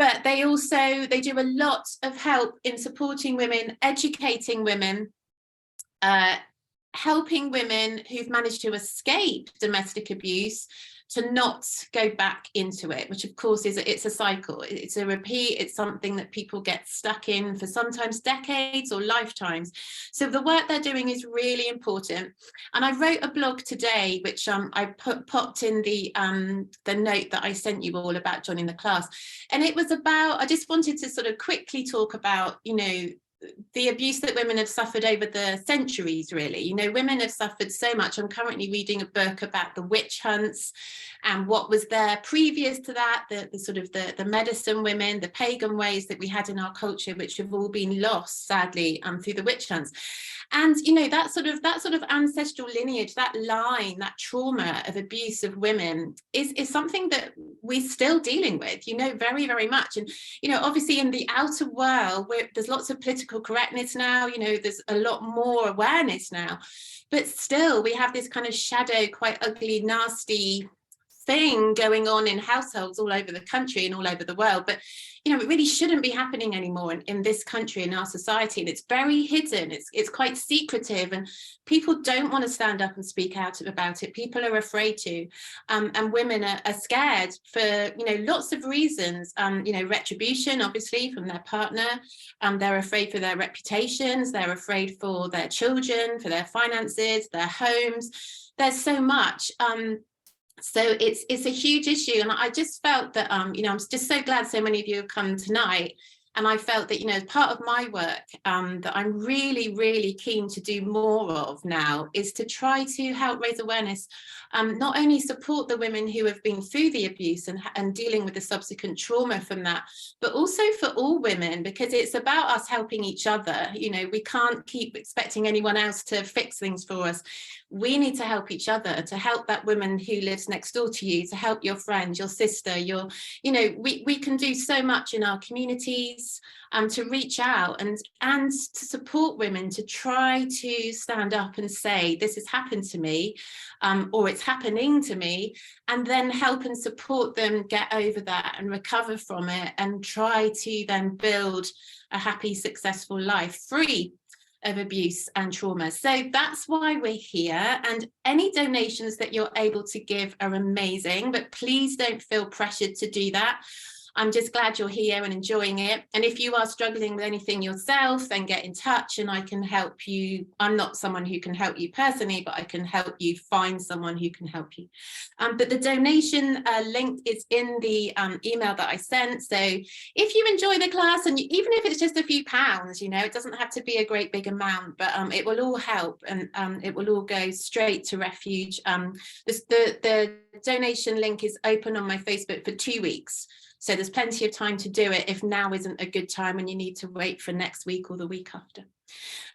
but they do a lot of help in supporting women, educating women, helping women who've managed to escape domestic abuse to not go back into it, which of course it's a cycle, it's a repeat, it's something that people get stuck in for sometimes decades or lifetimes. So the work they're doing is really important. And I wrote a blog today, which I popped in the note that I sent you all about joining the class. And it was about, I just wanted to sort of quickly talk about, you know, the abuse that women have suffered over the centuries, really. You know, women have suffered so much. I'm currently reading a book about the witch hunts and what was there previous to that, the sort of the medicine women, the pagan ways that we had in our culture, which have all been lost, sadly, through the witch hunts. And, you know, that sort of ancestral lineage, that line, that trauma of abuse of women is something that we're still dealing with, you know, very, very much. And, you know, obviously in the outer world, there's lots of political correctness now, you know, there's a lot more awareness now, but still we have this kind of shadow, quite ugly, nasty thing going on in households all over the country and all over the world. But you know, it really shouldn't be happening anymore in this country, in our society, and it's very hidden, it's quite secretive, and people don't want to stand up and speak out about it. People are afraid to, and women are scared for, you know, lots of reasons. You know, retribution, obviously, from their partner. They're afraid for their reputations, they're afraid for their children, for their finances, their homes. There's so much. So it's a huge issue, and I just felt that you know, I'm just so glad so many of you have come tonight. And I felt that, you know, as part of my work that I'm really, really keen to do more of now is to try to help raise awareness, not only support the women who have been through the abuse and dealing with the subsequent trauma from that, but also for all women, because it's about us helping each other. You know, we can't keep expecting anyone else to fix things for us. We need to help each other, to help that woman who lives next door to you, to help your friend, your sister, you know, we can do so much in our communities. To reach out and to support women to try to stand up and say, this has happened to me, or it's happening to me, and then help and support them get over that and recover from it and try to then build a happy, successful life free of abuse and trauma. So that's why we're here, and any donations that you're able to give are amazing, but please don't feel pressured to do that. I'm just glad you're here and enjoying it. And if you are struggling with anything yourself, then get in touch and I can help you. I'm not someone who can help you personally, but I can help you find someone who can help you. But the donation link is in the email that I sent. So if you enjoy the class, and even if it's just a few pounds, you know, it doesn't have to be a great big amount, but it will all help, and it will all go straight to Refuge. The donation link is open on my Facebook for 2 weeks. So there's plenty of time to do it if now isn't a good time and you need to wait for next week or the week after.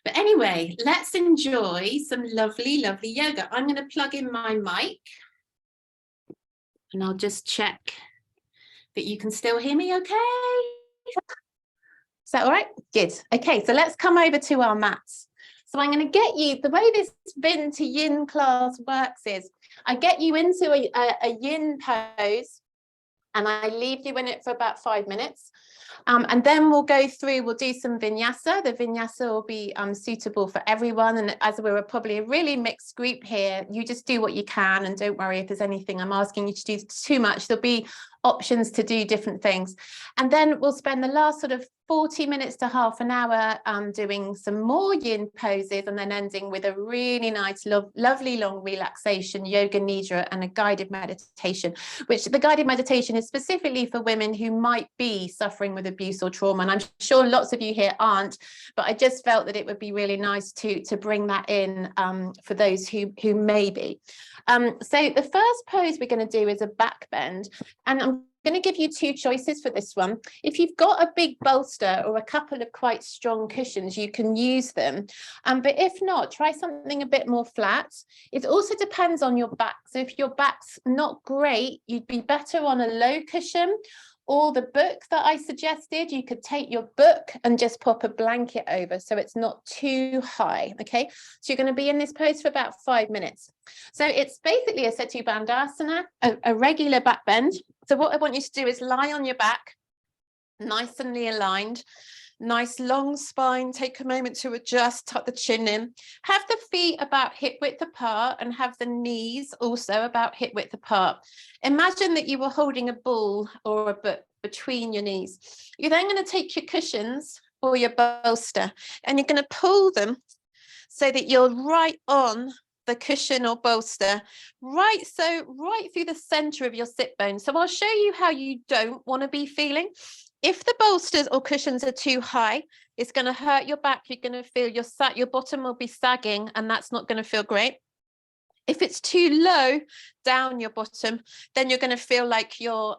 But anyway, let's enjoy some lovely, lovely yoga. I'm going to plug in my mic and I'll just check that you can still hear me okay. Is that all right? Good. Okay, so let's come over to our mats. So I'm going to get you, the way this Vin to Yin class works is I get you into a Yin pose, and I leave you in it for about 5 minutes. And then we'll do some Vinyasa. The Vinyasa will be suitable for everyone. And as we're probably a really mixed group here, you just do what you can and don't worry if there's anything I'm asking you to do too much. There'll be options to do different things. And then we'll spend the last sort of 40 minutes to half an hour doing some more Yin poses, and then ending with a really nice, lovely long relaxation, yoga nidra, and a guided meditation, which the guided meditation is specifically for women who might be suffering with abuse or trauma. And I'm sure lots of you here aren't, but I just felt that it would be really nice to bring that in for those who may be. So the first pose we're going to do is a back bend, and I'm going to give you 2 choices for this one. If you've got a big bolster or a couple of quite strong cushions, you can use them. But if not, try something a bit more flat. It also depends on your back. So if your back's not great, you'd be better on a low cushion. Or the book that I suggested, you could take your book and just pop a blanket over so it's not too high, okay? So you're going to be in this pose for about 5 minutes. So it's basically a Setu Bandhasana, a regular back bend. So what I want you to do is lie on your back, nice and aligned. Nice long spine. Take a moment to adjust, tuck the chin in. Have the feet about hip width apart and have the knees also about hip width apart. Imagine that you were holding a ball or a book between your knees. You're then going to take your cushions or your bolster and you're going to pull them so that you're right on the cushion or bolster, right through the center of your sit bone. So I'll show you how you don't want to be feeling. If the bolsters or cushions are too high, it's going to hurt your back. You're going to feel your bottom will be sagging, and that's not going to feel great. If it's too low down your bottom, then you're going to feel like your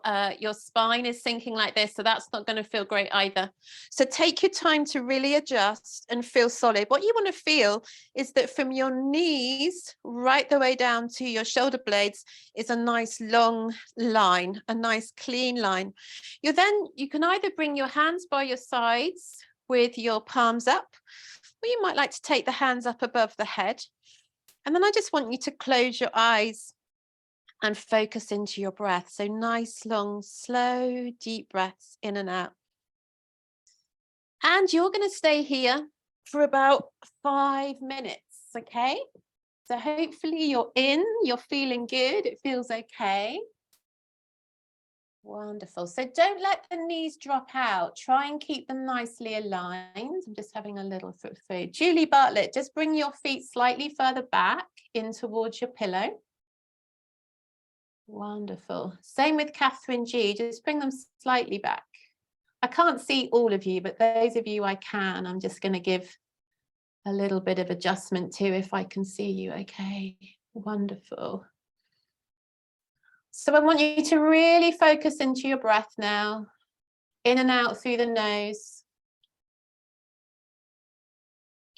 spine is sinking like this. So that's not going to feel great either. So take your time to really adjust and feel solid. What you want to feel is that from your knees right the way down to your shoulder blades is a nice long line, a nice clean line. You can either bring your hands by your sides with your palms up, or you might like to take the hands up above the head. And then I just want you to close your eyes and focus into your breath. So nice, long, slow, deep breaths in and out. And you're going to stay here for about 5 minutes, okay? So hopefully you're feeling good. It feels okay. Wonderful. So don't let the knees drop out. Try and keep them nicely aligned. I'm just having a little food. Julie Bartlett, just bring your feet slightly further back in towards your pillow. Wonderful. Same with Catherine G. Just bring them slightly back. I can't see all of you, but those of you I can, I'm just going to give a little bit of adjustment to if I can see you. Okay. Wonderful. So I want you to really focus into your breath now, in and out through the nose.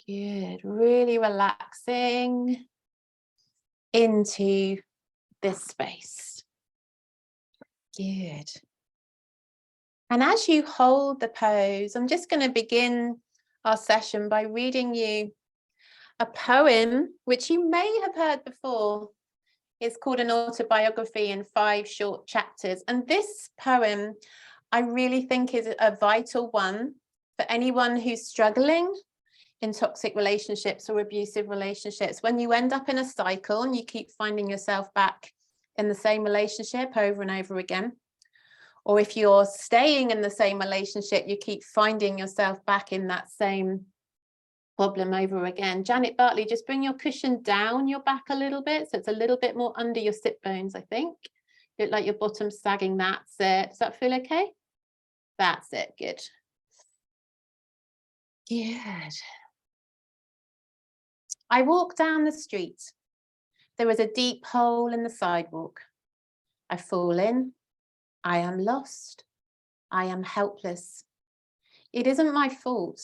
Good, really relaxing into this space. Good. And as you hold the pose, I'm just going to begin our session by reading you a poem, which you may have heard before. It's called An Autobiography in 5 Short Chapters. And this poem, I really think is a vital one for anyone who's struggling in toxic relationships or abusive relationships. When you end up in a cycle and you keep finding yourself back in the same relationship over and over again, or if you're staying in the same relationship, you keep finding yourself back in that same problem over again. Janet Bartley, just bring your cushion down your back a little bit, so it's a little bit more under your sit bones, I think. Look like your bottom's sagging. That's it. Does that feel okay? That's it. Good. Good. I walk down the street. There is a deep hole in the sidewalk. I fall in. I am lost. I am helpless. It isn't my fault.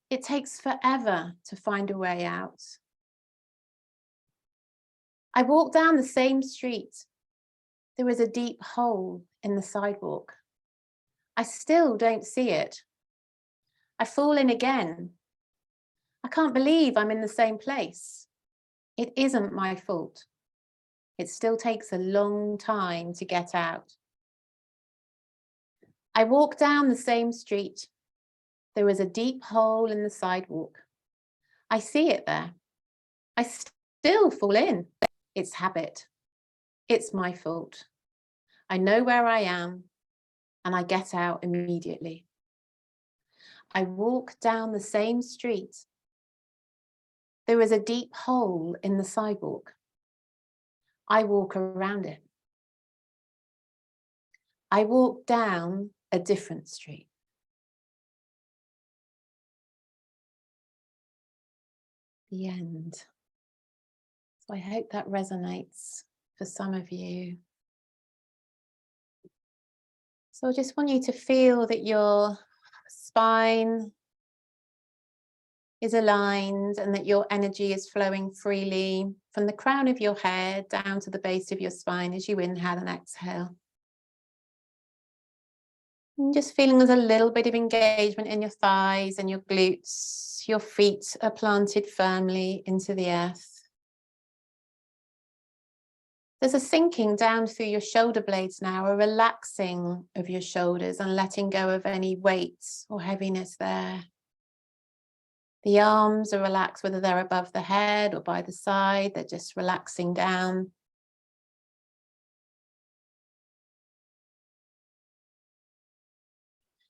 It takes forever to find a way out. I walk down the same street. There is a deep hole in the sidewalk. I still don't see it. I fall in again. I can't believe I'm in the same place. It isn't my fault. It still takes a long time to get out. I walk down the same street. There is a deep hole in the sidewalk. I see it there. I still fall in. It's habit. It's my fault. I know where I am and I get out immediately. I walk down the same street. There is a deep hole in the sidewalk. I walk around it. I walk down a different street. The end. So I hope that resonates for some of you. So I just want you to feel that your spine is aligned and that your energy is flowing freely from the crown of your head down to the base of your spine as you inhale and exhale. And just feeling there's a little bit of engagement in your thighs and your glutes. Your feet are planted firmly into the earth. There's a sinking down through your shoulder blades now, a relaxing of your shoulders and letting go of any weight or heaviness there. The arms are relaxed, whether they're above the head or by the side, they're just relaxing down.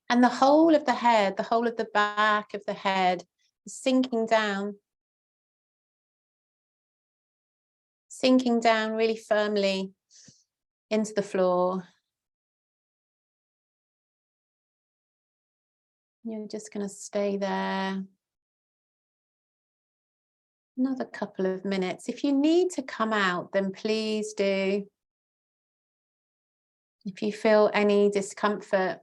And the whole of the head, the whole of the back of the head is sinking down really firmly into the floor. You're just going to stay there another couple of minutes. If you need to come out, then please do. If you feel any discomfort,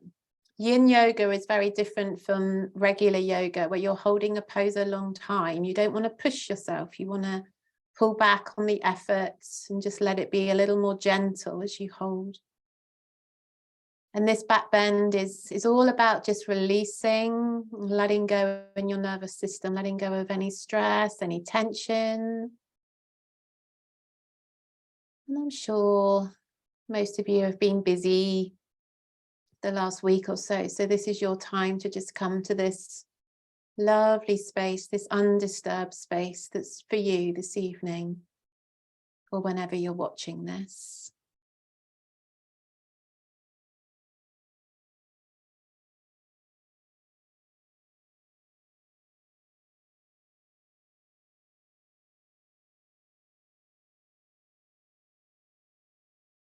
yin yoga is very different from regular yoga where you're holding a pose a long time. You don't want to push yourself. You want to pull back on the efforts and just let it be a little more gentle as you hold. And this back bend is all about just releasing, letting go in your nervous system, letting go of any stress, any tension. And I'm sure most of you have been busy the last week or so. So this is your time to just come to this lovely space, this undisturbed space that's for you this evening or whenever you're watching this.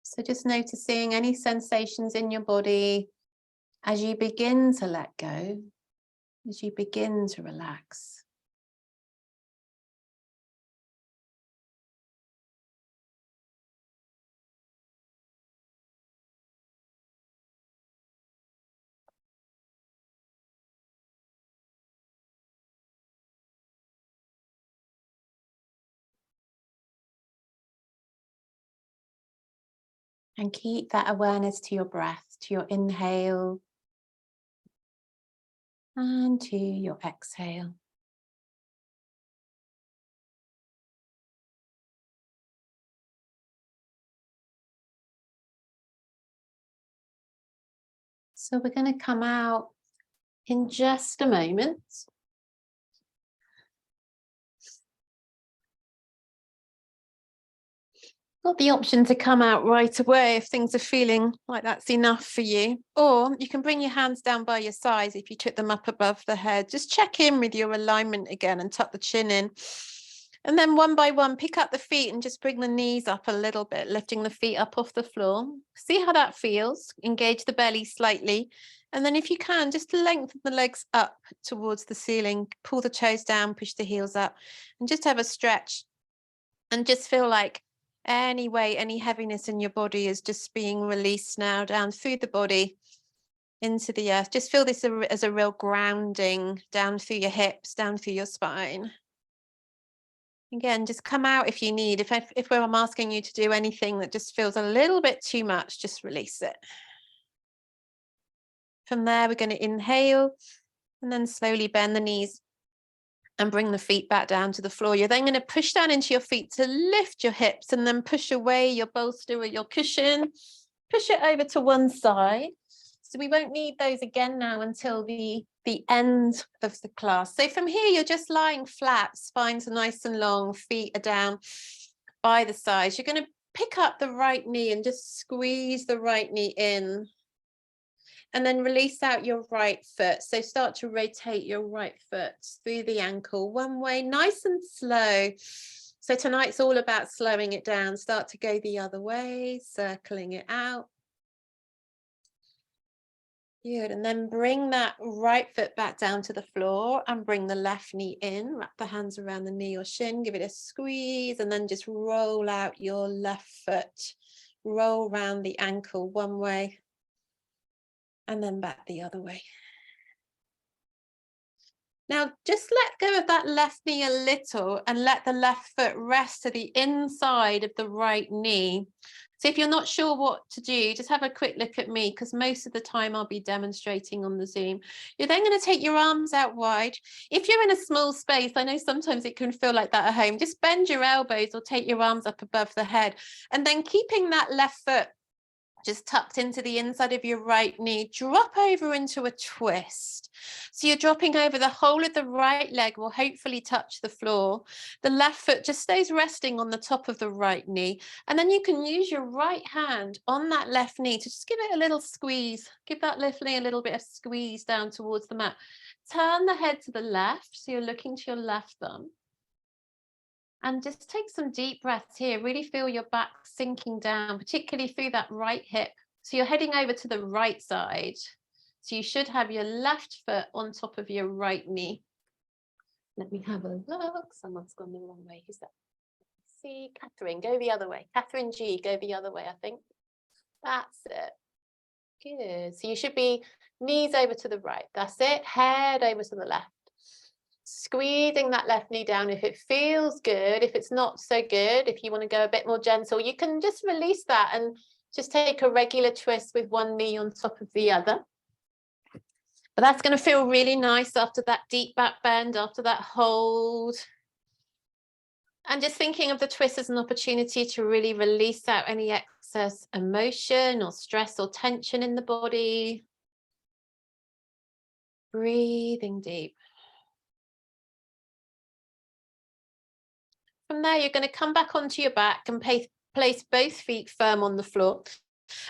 So just noticing any sensations in your body as you begin to let go, as you begin to relax. And keep that awareness to your breath, to your inhale and to your exhale. So we're going to come out in just a moment. Got the option to come out right away if things are feeling like that's enough for you. Or you can bring your hands down by your sides if you took them up above the head. Just check in with your alignment again and tuck the chin in. And then one by one, pick up the feet and just bring the knees up a little bit, lifting the feet up off the floor. See how that feels. Engage the belly slightly. And then if you can, just lengthen the legs up towards the ceiling. Pull the toes down, push the heels up, and just have a stretch. And just feel like any weight, any heaviness in your body is just being released now down through the body into the earth. Just feel this as a real grounding down through your hips, down through your spine. Again, just come out if you need. If I'm asking you to do anything that just feels a little bit too much, just release it. From there, we're going to inhale and then slowly bend the knees and bring the feet back down to the floor. You're then going to push down into your feet to lift your hips and then push away your bolster or your cushion. Push it over to one side. So we won't need those again now until the end of the class. So from here, you're just lying flat, spines are nice and long, feet are down by the sides. You're going to pick up the right knee and just squeeze the right knee in. And then release out your right foot. So start to rotate your right foot through the ankle one way, nice and slow. So tonight's all about slowing it down. Start to go the other way, circling it out. Good. And then bring that right foot back down to the floor and bring the left knee in. Wrap the hands around the knee or shin. Give it a squeeze and then just roll out your left foot. Roll round the ankle one way. And then back the other way. Now just let go of that left knee a little and let the left foot rest to the inside of the right knee. So if you're not sure what to do, just have a quick look at me, because most of the time I'll be demonstrating on the Zoom. You're then going to take your arms out wide. If you're in a small space, I know sometimes it can feel like that at home, just bend your elbows or take your arms up above the head. And then keeping that left foot just tucked into the inside of your right knee, drop over into a twist. So you're dropping over, the whole of the right leg will hopefully touch the floor. The left foot just stays resting on the top of the right knee. And then you can use your right hand on that left knee to just give it a little squeeze. Give that left knee a little bit of squeeze down towards the mat. Turn the head to the left, so you're looking to your left thumb. And just take some deep breaths here. Really feel your back sinking down, particularly through that right hip. So you're heading over to the right side. So you should have your left foot on top of your right knee. Let me have a look. Someone's gone the wrong way. Who's that? See, Catherine, go the other way. Catherine G, go the other way, I think. That's it. Good. So you should be knees over to the right. That's it. Head over to the left. Squeezing that left knee down if it feels good. If it's not so good, if you want to go a bit more gentle, you can just release that and just take a regular twist with one knee on top of the other. But that's going to feel really nice after that deep back bend, after that hold. And just thinking of the twist as an opportunity to really release out any excess emotion or stress or tension in the body. Breathing deep. From there, you're going to come back onto your back and place both feet firm on the floor.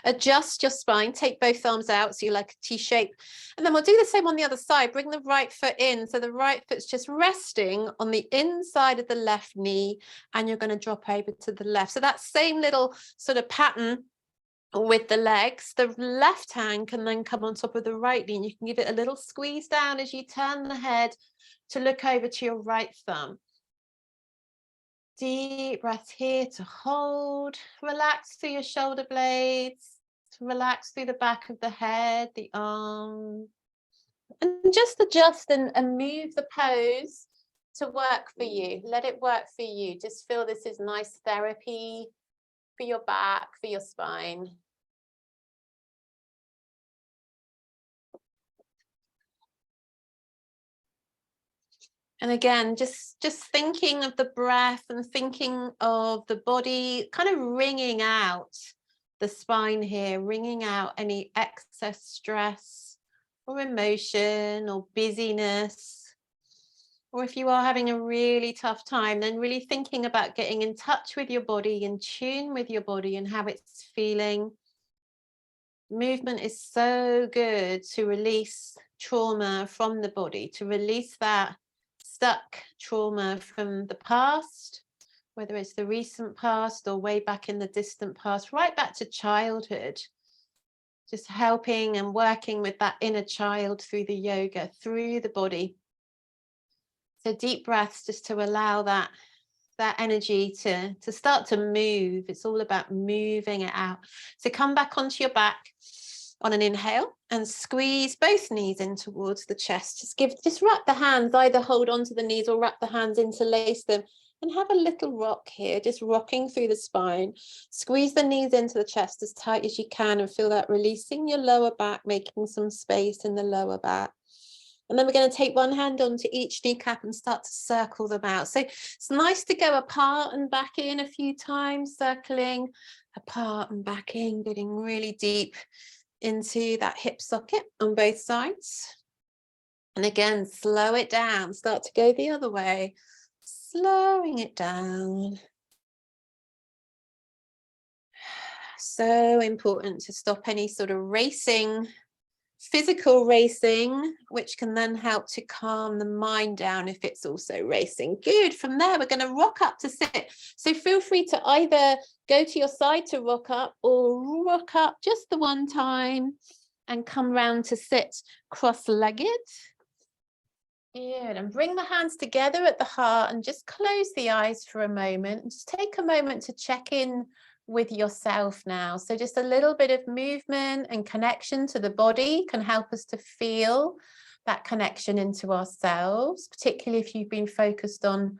Adjust your spine, take both arms out so you're like a T shape. And then we'll do the same on the other side. Bring the right foot in. So the right foot's just resting on the inside of the left knee, and you're going to drop over to the left. So that same little sort of pattern with the legs, the left hand can then come on top of the right knee, and you can give it a little squeeze down as you turn the head to look over to your right thumb. Deep breath here to hold. Relax through your shoulder blades. Relax through the back of the head, the arms. And just adjust and move the pose to work for you. Let it work for you. Just feel this is nice therapy for your back, for your spine. And again, just thinking of the breath and thinking of the body, kind of wringing out the spine here, wringing out any excess stress or emotion or busyness. Or if you are having a really tough time, then really thinking about getting in touch with your body, in tune with your body and how it's feeling. Movement is so good to release trauma from the body, to release that stuck trauma from the past, whether it's the recent past or way back in the distant past, right back to childhood. Just helping and working with that inner child through the yoga, through the body. So deep breaths just to allow that energy to start to move. It's all about moving it out. So come back onto your back on an inhale and squeeze both knees in towards the chest. Just wrap the hands, either hold onto the knees or wrap the hands, interlace them, and have a little rock here, just rocking through the spine. Squeeze the knees into the chest as tight as you can and feel that releasing your lower back, making some space in the lower back. And then we're going to take one hand onto each kneecap and start to circle them out. So it's nice to go apart and back in a few times, circling apart and back in, getting really deep into that hip socket on both sides. And again, slow it down, start to go the other way, slowing it down. So important to stop any sort of racing, physical racing, which can then help to calm the mind down if it's also racing. Good. From there, we're going to rock up to sit. So feel free to either go to your side to rock up or rock up just the one time and come round to sit cross-legged. Good. And bring the hands together at the heart and just close the eyes for a moment. And just take a moment to check in with yourself now. So just a little bit of movement and connection to the body can help us to feel that connection into ourselves, particularly if you've been focused on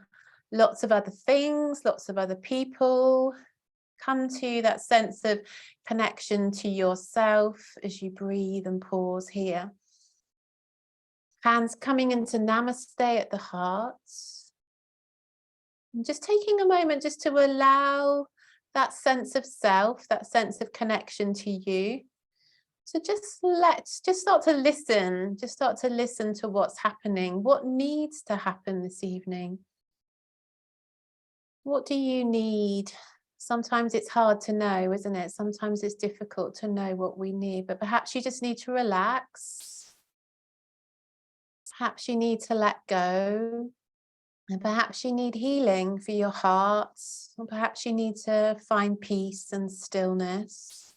lots of other things, lots of other people. Come to that sense of connection to yourself as you breathe and pause here. Hands coming into Namaste at the heart. And just taking a moment just to allow that sense of self, that sense of connection to you. So just start to listen. Just start to listen to what's happening. What needs to happen this evening? What do you need? Sometimes it's hard to know, isn't it? Sometimes it's difficult to know what we need, but perhaps you just need to relax. Perhaps you need to let go. And perhaps you need healing for your heart. Or perhaps you need to find peace and stillness.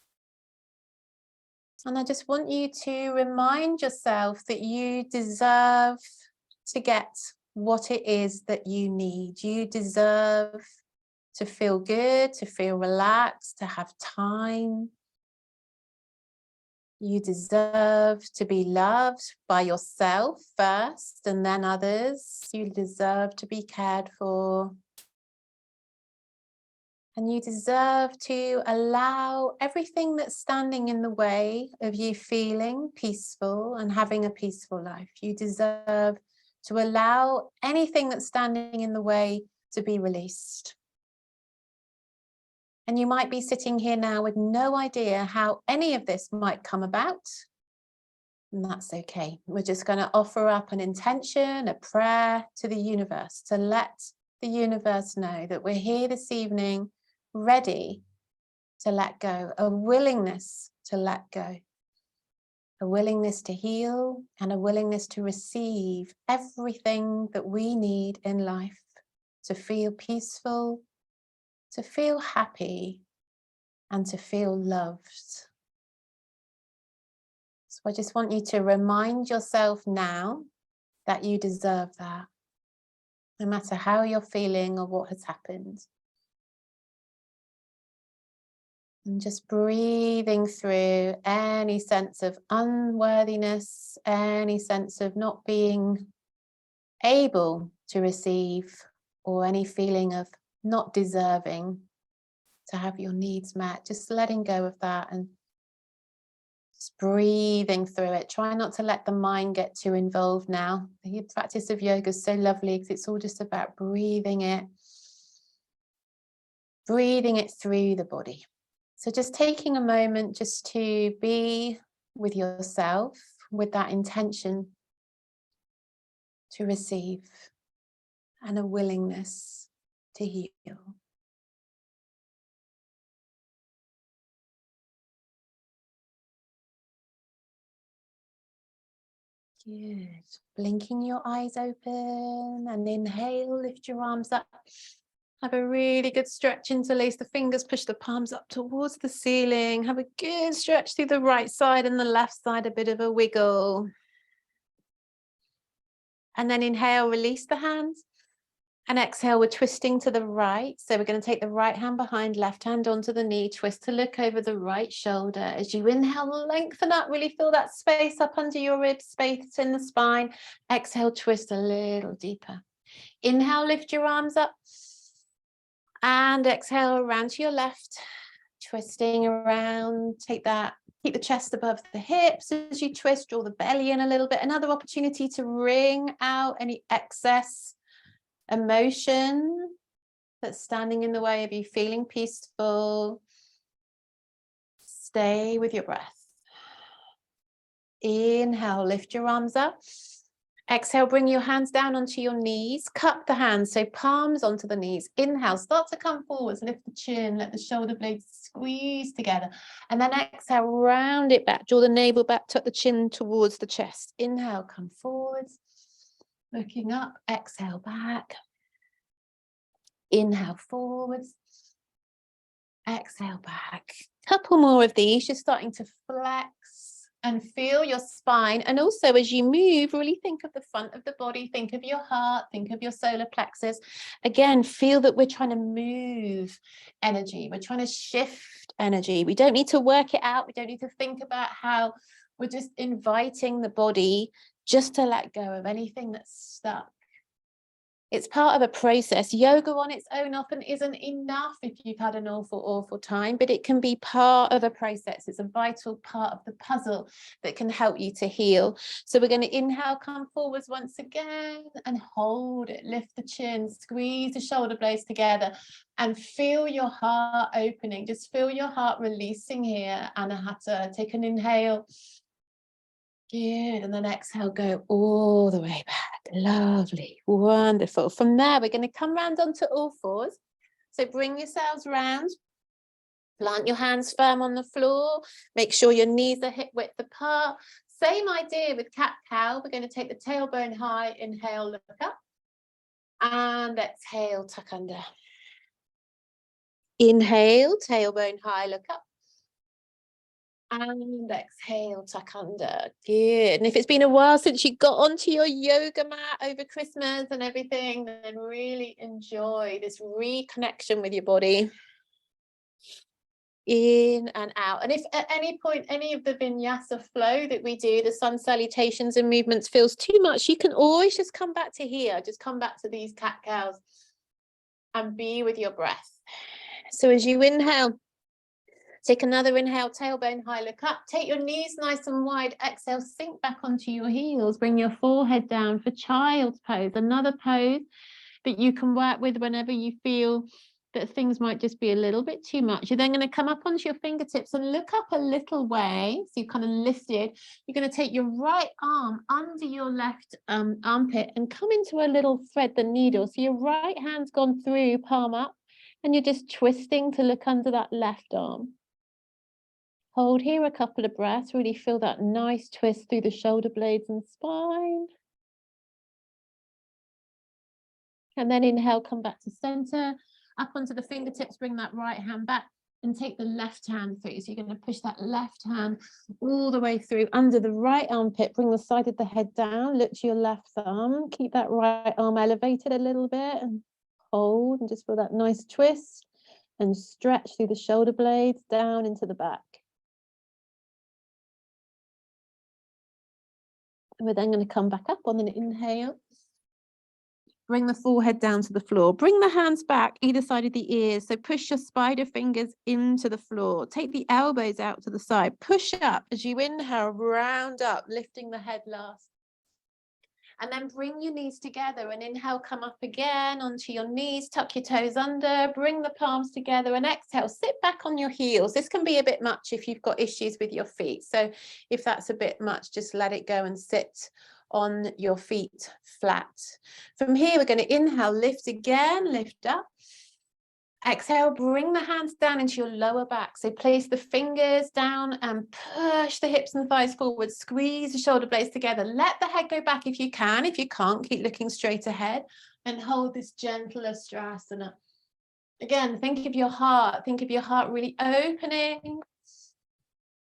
And I just want you to remind yourself that you deserve to get what it is that you need. You deserve to feel good, to feel relaxed, to have time. You deserve to be loved by yourself first and then others. You deserve to be cared for. And you deserve to allow everything that's standing in the way of you feeling peaceful and having a peaceful life. You deserve to allow anything that's standing in the way to be released. And you might be sitting here now with no idea how any of this might come about. And that's okay. We're just going to offer up an intention, a prayer to the universe to let the universe know that we're here this evening ready to let go, a willingness to let go, a willingness to heal, and a willingness to receive everything that we need in life to feel peaceful, to feel happy, and to feel loved. So I just want you to remind yourself now that you deserve that, no matter how you're feeling or what has happened. And just breathing through any sense of unworthiness, any sense of not being able to receive, or any feeling of not deserving to have your needs met. Just letting go of that and just breathing through it. Try not to let the mind get too involved now. The practice of yoga is so lovely because it's all just about breathing it through the body. So just taking a moment just to be with yourself with that intention to receive and a willingness to heal. Good. Blinking your eyes open and inhale, lift your arms up. Have a really good stretch, interlace the fingers, push the palms up towards the ceiling. Have a good stretch through the right side and the left side, a bit of a wiggle. And then inhale, release the hands. And exhale, we're twisting to the right. So we're going to take the right hand behind, left hand onto the knee, twist to look over the right shoulder. As you inhale, lengthen up, really feel that space up under your ribs, space in the spine. Exhale, twist a little deeper. Inhale, lift your arms up. And exhale around to your left, twisting around. Take that, keep the chest above the hips as you twist, draw the belly in a little bit. Another opportunity to wring out any excess emotion that's standing in the way of you feeling peaceful. Stay with your breath. Inhale, lift your arms up. Exhale, bring your hands down onto your knees. Cup the hands, so palms onto the knees. Inhale, start to come forwards, lift the chin, let the shoulder blades squeeze together. And then exhale, round it back, draw the navel back, tuck the chin towards the chest. Inhale, come forwards, looking up, exhale back. Inhale forwards, exhale back. Couple more of these, you're starting to flex and feel your spine. And also as you move, really think of the front of the body, think of your heart, think of your solar plexus. Again, feel that we're trying to move energy. We're trying to shift energy. We don't need to work it out. We don't need to think about how. We're just inviting the body just to let go of anything that's stuck. It's part of a process. Yoga on its own often isn't enough if you've had an awful time, but it can be part of a process. It's a vital part of the puzzle that can help you to heal. So we're going to inhale, come forwards once again and hold it. Lift the chin, squeeze the shoulder blades together and feel your heart opening. Just feel your heart releasing here. Anahata. Take an inhale. Good, and then exhale, go all the way back. Lovely, wonderful. From there, we're going to come round onto all fours. So bring yourselves round. Plant your hands firm on the floor. Make sure your knees are hip width apart. Same idea with cat-cow. We're going to take the tailbone high. Inhale, look up. And exhale, tuck under. Inhale, tailbone high, look up. And exhale, tuck under. Good. And if it's been a while since you got onto your yoga mat over Christmas and everything, then really enjoy this reconnection with your body. In and out. And if at any point any of the vinyasa flow that we do, the sun salutations and movements, feels too much, you can always just come back to here. Just come back to these cat-cows and be with your breath. So as you inhale, take another inhale, tailbone high, look up. Take your knees nice and wide. Exhale, sink back onto your heels. Bring your forehead down for child's pose. Another pose that you can work with whenever you feel that things might just be a little bit too much. You're then going to come up onto your fingertips and look up a little way. So you're kind of lifted. You're going to take your right arm under your left armpit and come into a little thread the needle. So your right hand's gone through, palm up, and you're just twisting to look under that left arm. Hold here a couple of breaths. Really feel that nice twist through the shoulder blades and spine. And then inhale, come back to center. Up onto the fingertips, bring that right hand back and take the left hand through. So you're going to push that left hand all the way through under the right armpit. Bring the side of the head down. Look to your left thumb. Keep that right arm elevated a little bit and hold and just feel that nice twist and stretch through the shoulder blades down into the back. And we're then going to come back up on an inhale. Bring the forehead down to the floor. Bring the hands back either side of the ears. So push your spider fingers into the floor. Take the elbows out to the side. Push up as you inhale, round up, lifting the head last. And then bring your knees together and inhale, come up again onto your knees, tuck your toes under, bring the palms together and exhale, sit back on your heels. This can be a bit much if you've got issues with your feet. So if that's a bit much, just let it go and sit on your feet flat. From here, we're going to inhale, lift again, lift up. Exhale, bring the hands down into your lower back. So place the fingers down and push the hips and thighs forward. Squeeze the shoulder blades together. Let the head go back if you can. If you can't, keep looking straight ahead and hold this gentle Restorative. Again, think of your heart. Think of your heart really opening.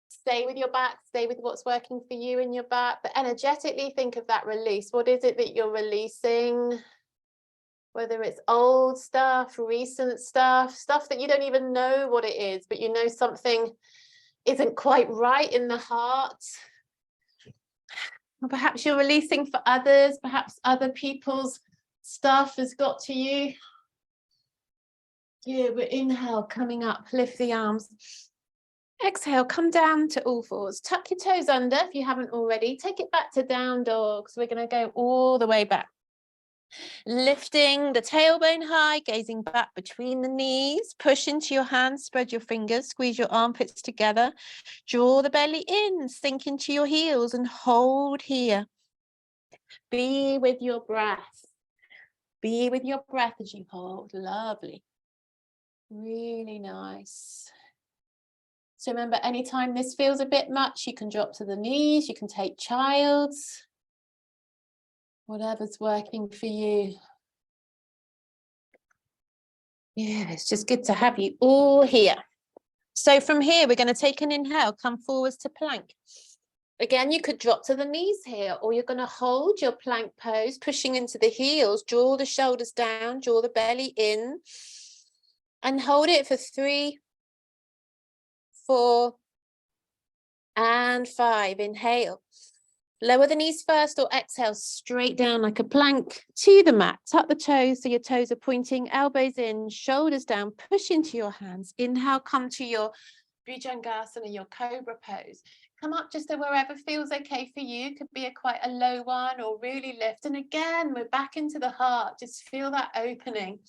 Stay with your back. Stay with what's working for you in your back. But energetically, think of that release. What is it that you're releasing? Whether it's old stuff, recent stuff, stuff that you don't even know what it is, but you know something isn't quite right in the heart. Or perhaps you're releasing for others, perhaps other people's stuff has got to you. Yeah, but inhale, coming up, lift the arms. Exhale, come down to all fours. Tuck your toes under if you haven't already. Take it back to down dog. So we're going to go all the way back. Lifting the tailbone high, gazing back between the knees. Push into your hands, spread your fingers, squeeze your armpits together. Draw the belly in, sink into your heels and hold here. Be with your breath. Be with your breath as you hold. Lovely. Really nice. So remember, anytime this feels a bit much, you can drop to the knees, you can take child's. Whatever's working for you. Yeah, it's just good to have you all here. So from here, we're going to take an inhale, come forwards to plank. Again, you could drop to the knees here, or you're going to hold your plank pose, pushing into the heels, draw the shoulders down, draw the belly in, and hold it for 3, 4, and 5. Inhale. Lower the knees first, or exhale straight down like a plank to the mat. Tuck the toes so your toes are pointing, elbows in, shoulders down, push into your hands. Inhale, come to your Bhujangasana, your cobra pose. Come up just to wherever feels okay for you. Could be quite a low one, or really lift. And again, we're back into the heart. Just feel that opening.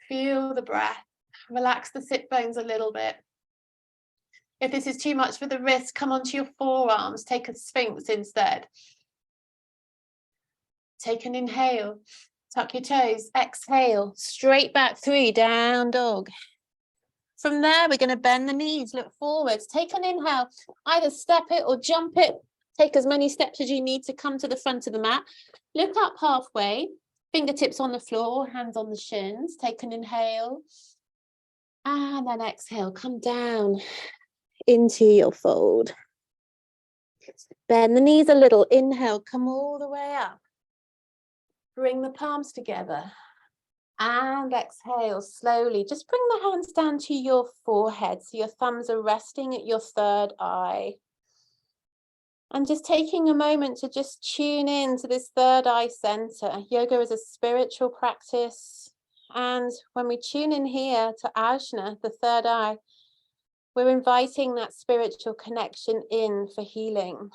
Feel the breath. Relax the sit bones a little bit. If this is too much for the wrist, come onto your forearms. Take a sphinx instead. Take an inhale. Tuck your toes. Exhale. Straight back through. Down dog. From there, we're going to bend the knees. Look forwards. Take an inhale. Either step it or jump it. Take as many steps as you need to come to the front of the mat. Look up halfway. Fingertips on the floor. Hands on the shins. Take an inhale. And then exhale. Come down into your fold. Bend the knees a little. Inhale, come all the way up. Bring the palms together. And exhale slowly. Just bring the hands down to your forehead so your thumbs are resting at your third eye. And just taking a moment to just tune in to this third eye center. Yoga is a spiritual practice. And when we tune in here to Ajna, the third eye, we're inviting that spiritual connection in for healing.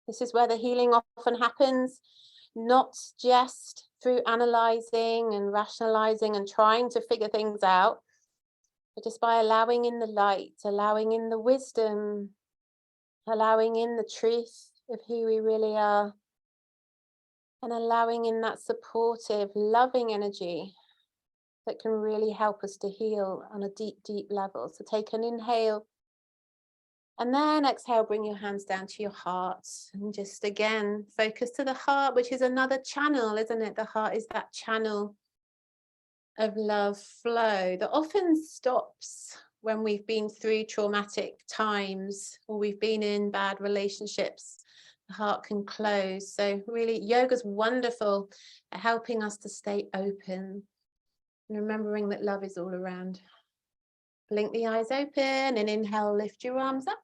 This is where the healing often happens, not just through analyzing and rationalizing and trying to figure things out, but just by allowing in the light, allowing in the wisdom, allowing in the truth of who we really are, and allowing in that supportive, loving energy that can really help us to heal on a deep, deep level. So take an inhale, and then exhale, bring your hands down to your heart, and just again, focus to the heart, which is another channel, isn't it? The heart is that channel of love flow that often stops when we've been through traumatic times or we've been in bad relationships. The heart can close. So really, yoga's wonderful at helping us to stay open and remembering that love is all around. Blink the eyes open and inhale, lift your arms up.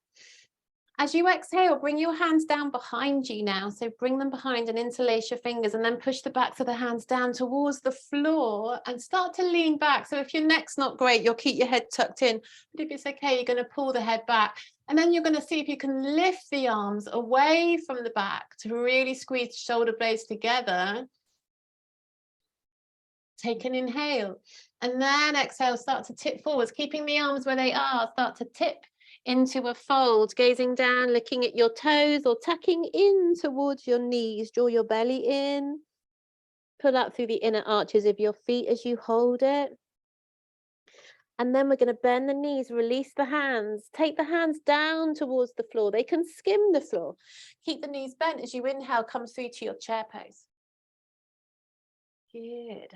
As you exhale, bring your hands down behind you now. So bring them behind and interlace your fingers, and then push the backs of the hands down towards the floor and start to lean back. So if your neck's not great, you'll keep your head tucked in. But if it's okay, you're going to pull the head back. And then you're going to see if you can lift the arms away from the back to really squeeze the shoulder blades together. Take an inhale. And then exhale, start to tip forwards, keeping the arms where they are. Start to tip into a fold, gazing down, looking at your toes or tucking in towards your knees. Draw your belly in. Pull up through the inner arches of your feet as you hold it. And then we're going to bend the knees, release the hands. Take the hands down towards the floor. They can skim the floor. Keep the knees bent as you inhale, come through to your chair pose. Good.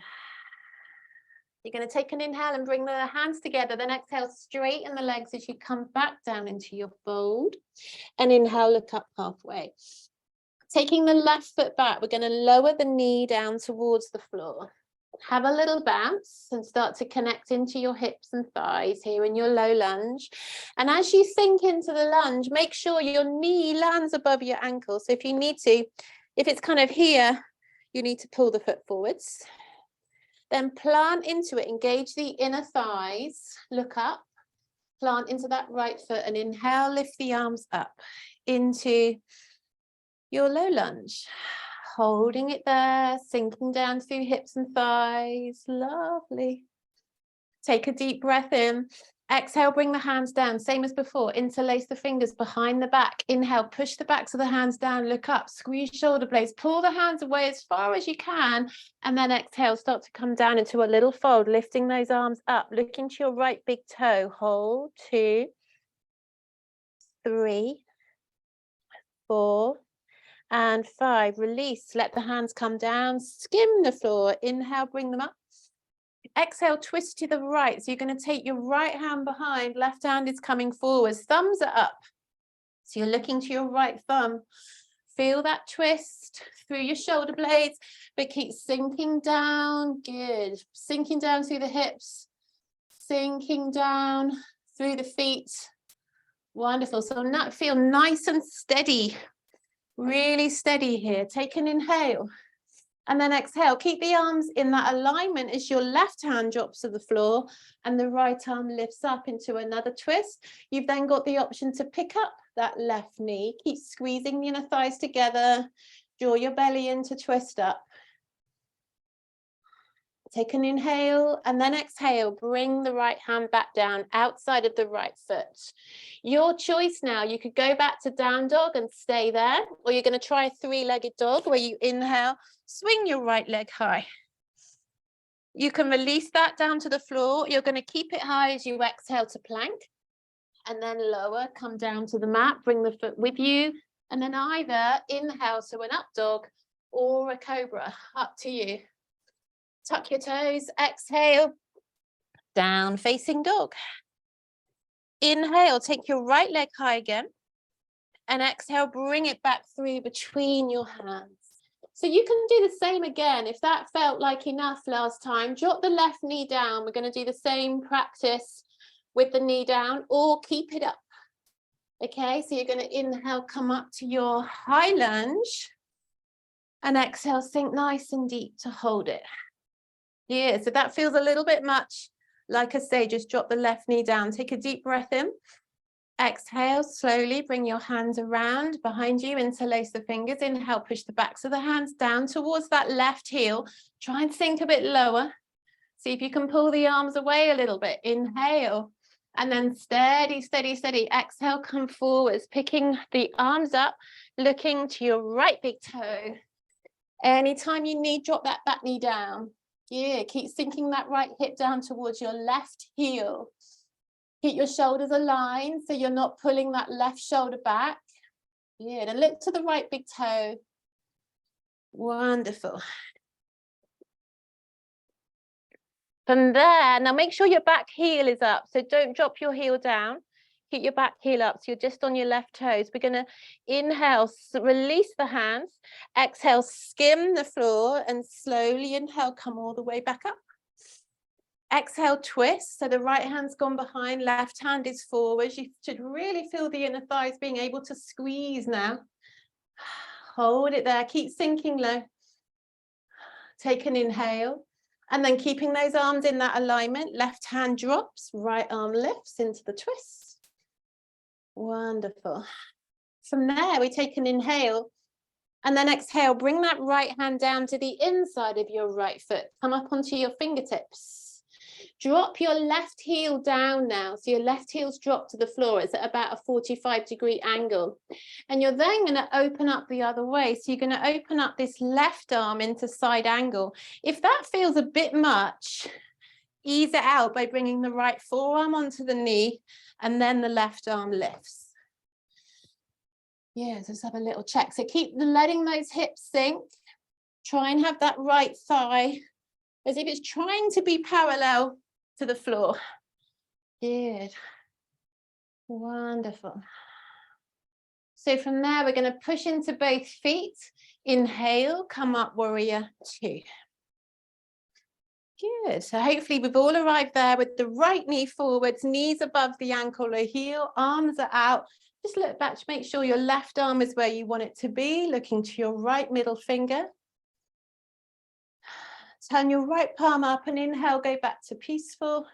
You're going to take an inhale and bring the hands together. Then exhale, straighten the legs as you come back down into your fold. And inhale, look up halfway. Taking the left foot back, we're going to lower the knee down towards the floor. Have a little bounce and start to connect into your hips and thighs here in your low lunge. And as you sink into the lunge, make sure your knee lands above your ankle. So if you need to, if it's kind of here, you need to pull the foot forwards. Then plant into it, engage the inner thighs, look up, plant into that right foot and inhale, lift the arms up into your low lunge. Holding it there, sinking down through hips and thighs. Lovely. Take a deep breath in. Exhale, bring the hands down. Same as before. Interlace the fingers behind the back. Inhale, push the backs of the hands down. Look up, squeeze shoulder blades. Pull the hands away as far as you can. And then exhale, start to come down into a little fold. Lifting those arms up. Look into your right big toe. Hold. 2, 3, 4. And 5, release, let the hands come down, skim the floor, inhale, bring them up. Exhale, twist to the right. So you're going to take your right hand behind, left hand is coming forwards, thumbs are up. So you're looking to your right thumb. Feel that twist through your shoulder blades, but keep sinking down, good. Sinking down through the hips, sinking down through the feet. Wonderful, so feel nice and steady. Really steady here. Take an inhale. And then exhale. Keep the arms in that alignment as your left hand drops to the floor and the right arm lifts up into another twist. You've then got the option to pick up that left knee. Keep squeezing the inner thighs together. Draw your belly in to twist up. Take an inhale and then exhale. Bring the right hand back down outside of the right foot. Your choice now. You could go back to down dog and stay there, or you're going to try a three-legged dog where you inhale, swing your right leg high. You can release that down to the floor. You're going to keep it high as you exhale to plank, and then lower, come down to the mat, bring the foot with you, and then either inhale, so an up dog, or a cobra, up to you. Tuck your toes, exhale, down facing dog. Inhale, take your right leg high again, and exhale, bring it back through between your hands. So you can do the same again. If that felt like enough last time, drop the left knee down. We're going to do the same practice with the knee down, or keep it up. Okay, so you're going to inhale, come up to your high lunge, and exhale, sink nice and deep to hold it. Yeah, so that feels a little bit much. Like I say, just drop the left knee down. Take a deep breath in. Exhale, slowly bring your hands around behind you, interlace the fingers. Inhale, push the backs of the hands down towards that left heel. Try and sink a bit lower. See if you can pull the arms away a little bit. Inhale, and then steady, steady, steady. Exhale, come forwards, picking the arms up, looking to your right big toe. Anytime you need, drop that back knee down. Yeah, keep sinking that right hip down towards your left heel. Keep your shoulders aligned so you're not pulling that left shoulder back. Yeah, then look to the right big toe. Wonderful. From there, now make sure your back heel is up. So don't drop your heel down. Keep your back heel up, so you're just on your left toes. We're going to inhale, release the hands. Exhale, skim the floor, and slowly inhale, come all the way back up. Exhale, twist. So the right hand's gone behind, left hand is forward. You should really feel the inner thighs being able to squeeze now. Hold it there. Keep sinking low. Take an inhale. And then keeping those arms in that alignment, left hand drops, right arm lifts into the twist. Wonderful. From there, we take an inhale and then exhale. Bring that right hand down to the inside of your right foot. Come up onto your fingertips. Drop your left heel down now. So your left heel's dropped to the floor. It's at about a 45-degree angle. And you're then going to open up the other way. So you're going to open up this left arm into side angle. If that feels a bit much, ease it out by bringing the right forearm onto the knee, and then the left arm lifts. Yeah, so let's have a little check. So keep letting those hips sink. Try and have that right thigh as if it's trying to be parallel to the floor. Good. Wonderful. So from there, we're going to push into both feet. Inhale, come up, warrior two. Good. So hopefully we've all arrived there with the right knee forwards, knees above the ankle or heel, arms are out. Just look back to make sure your left arm is where you want it to be, looking to your right middle finger. Turn your right palm up and inhale, go back to peaceful.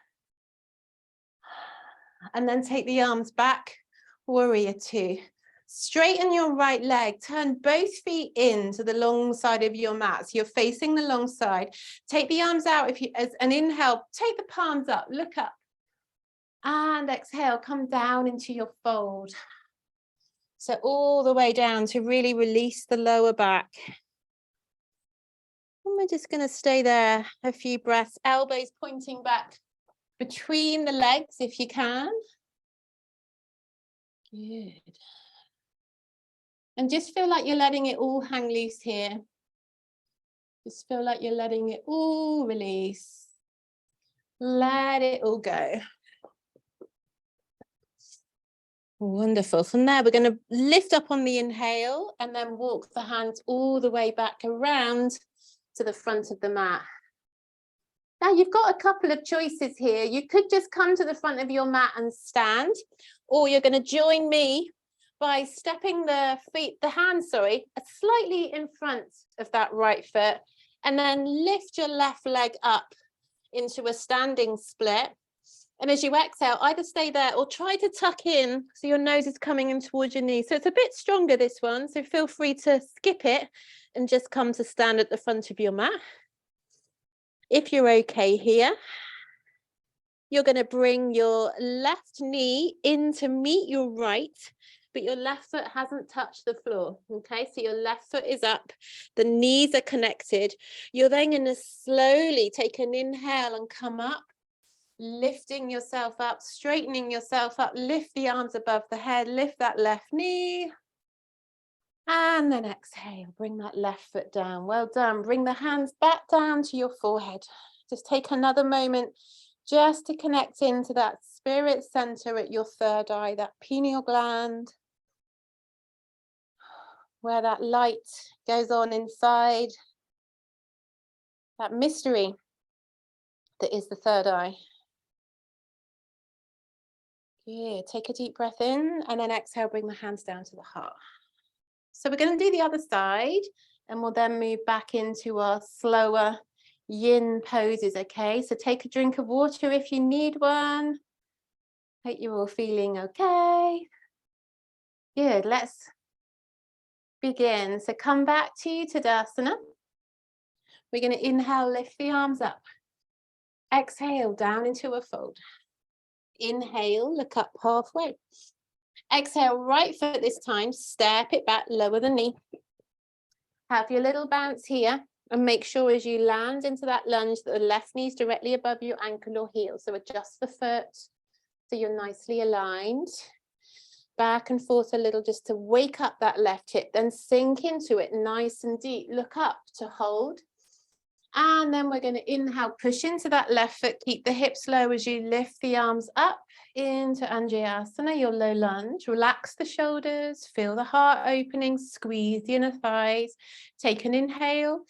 And then take the arms back, warrior two. Straighten your right leg, turn both feet into the long side of your mat. So you're facing the long side. Take the arms out if you, as an inhale, take the palms up, look up. And exhale, come down into your fold. So all the way down to really release the lower back. And we're just going to stay there a few breaths, elbows pointing back between the legs if you can. Good. And just feel like you're letting it all hang loose here. Just feel like you're letting it all release. Let it all go. Wonderful. From there, we're going to lift up on the inhale and then walk the hands all the way back around to the front of the mat. Now you've got a couple of choices here. You could just come to the front of your mat and stand, or you're going to join me by stepping the hands, slightly in front of that right foot, and then lift your left leg up into a standing split. And as you exhale, either stay there or try to tuck in so your nose is coming in towards your knee. So it's a bit stronger, this one. So feel free to skip it and just come to stand at the front of your mat. If you're okay here, you're going to bring your left knee in to meet your right, but your left foot hasn't touched the floor. Okay, so your left foot is up, the knees are connected. You're then going to slowly take an inhale and come up, lifting yourself up, straightening yourself up, lift the arms above the head, lift that left knee. And then exhale, bring that left foot down. Well done. Bring the hands back down to your forehead. Just take another moment just to connect into that spirit center at your third eye, that pineal gland, where that light goes on inside, that mystery that is the third eye. Good. Take a deep breath in and then exhale, bring the hands down to the heart. So we're going to do the other side and we'll then move back into our slower yin poses, okay? So take a drink of water if you need one. Hope you're all feeling okay. Good, let's begin. So come back to Tadasana. We're going to inhale, lift the arms up. Exhale, down into a fold. Inhale, look up halfway. Exhale, right foot this time, step it back, lower the knee. Have your little bounce here and make sure as you land into that lunge that the left knee is directly above your ankle or heel. So adjust the foot so you're nicely aligned. Back and forth a little just to wake up that left hip, then sink into it nice and deep. Look up to hold. And then we're going to inhale, push into that left foot, keep the hips low as you lift the arms up into Anjayasana, your low lunge. Relax the shoulders, feel the heart opening, squeeze the inner thighs. Take an inhale.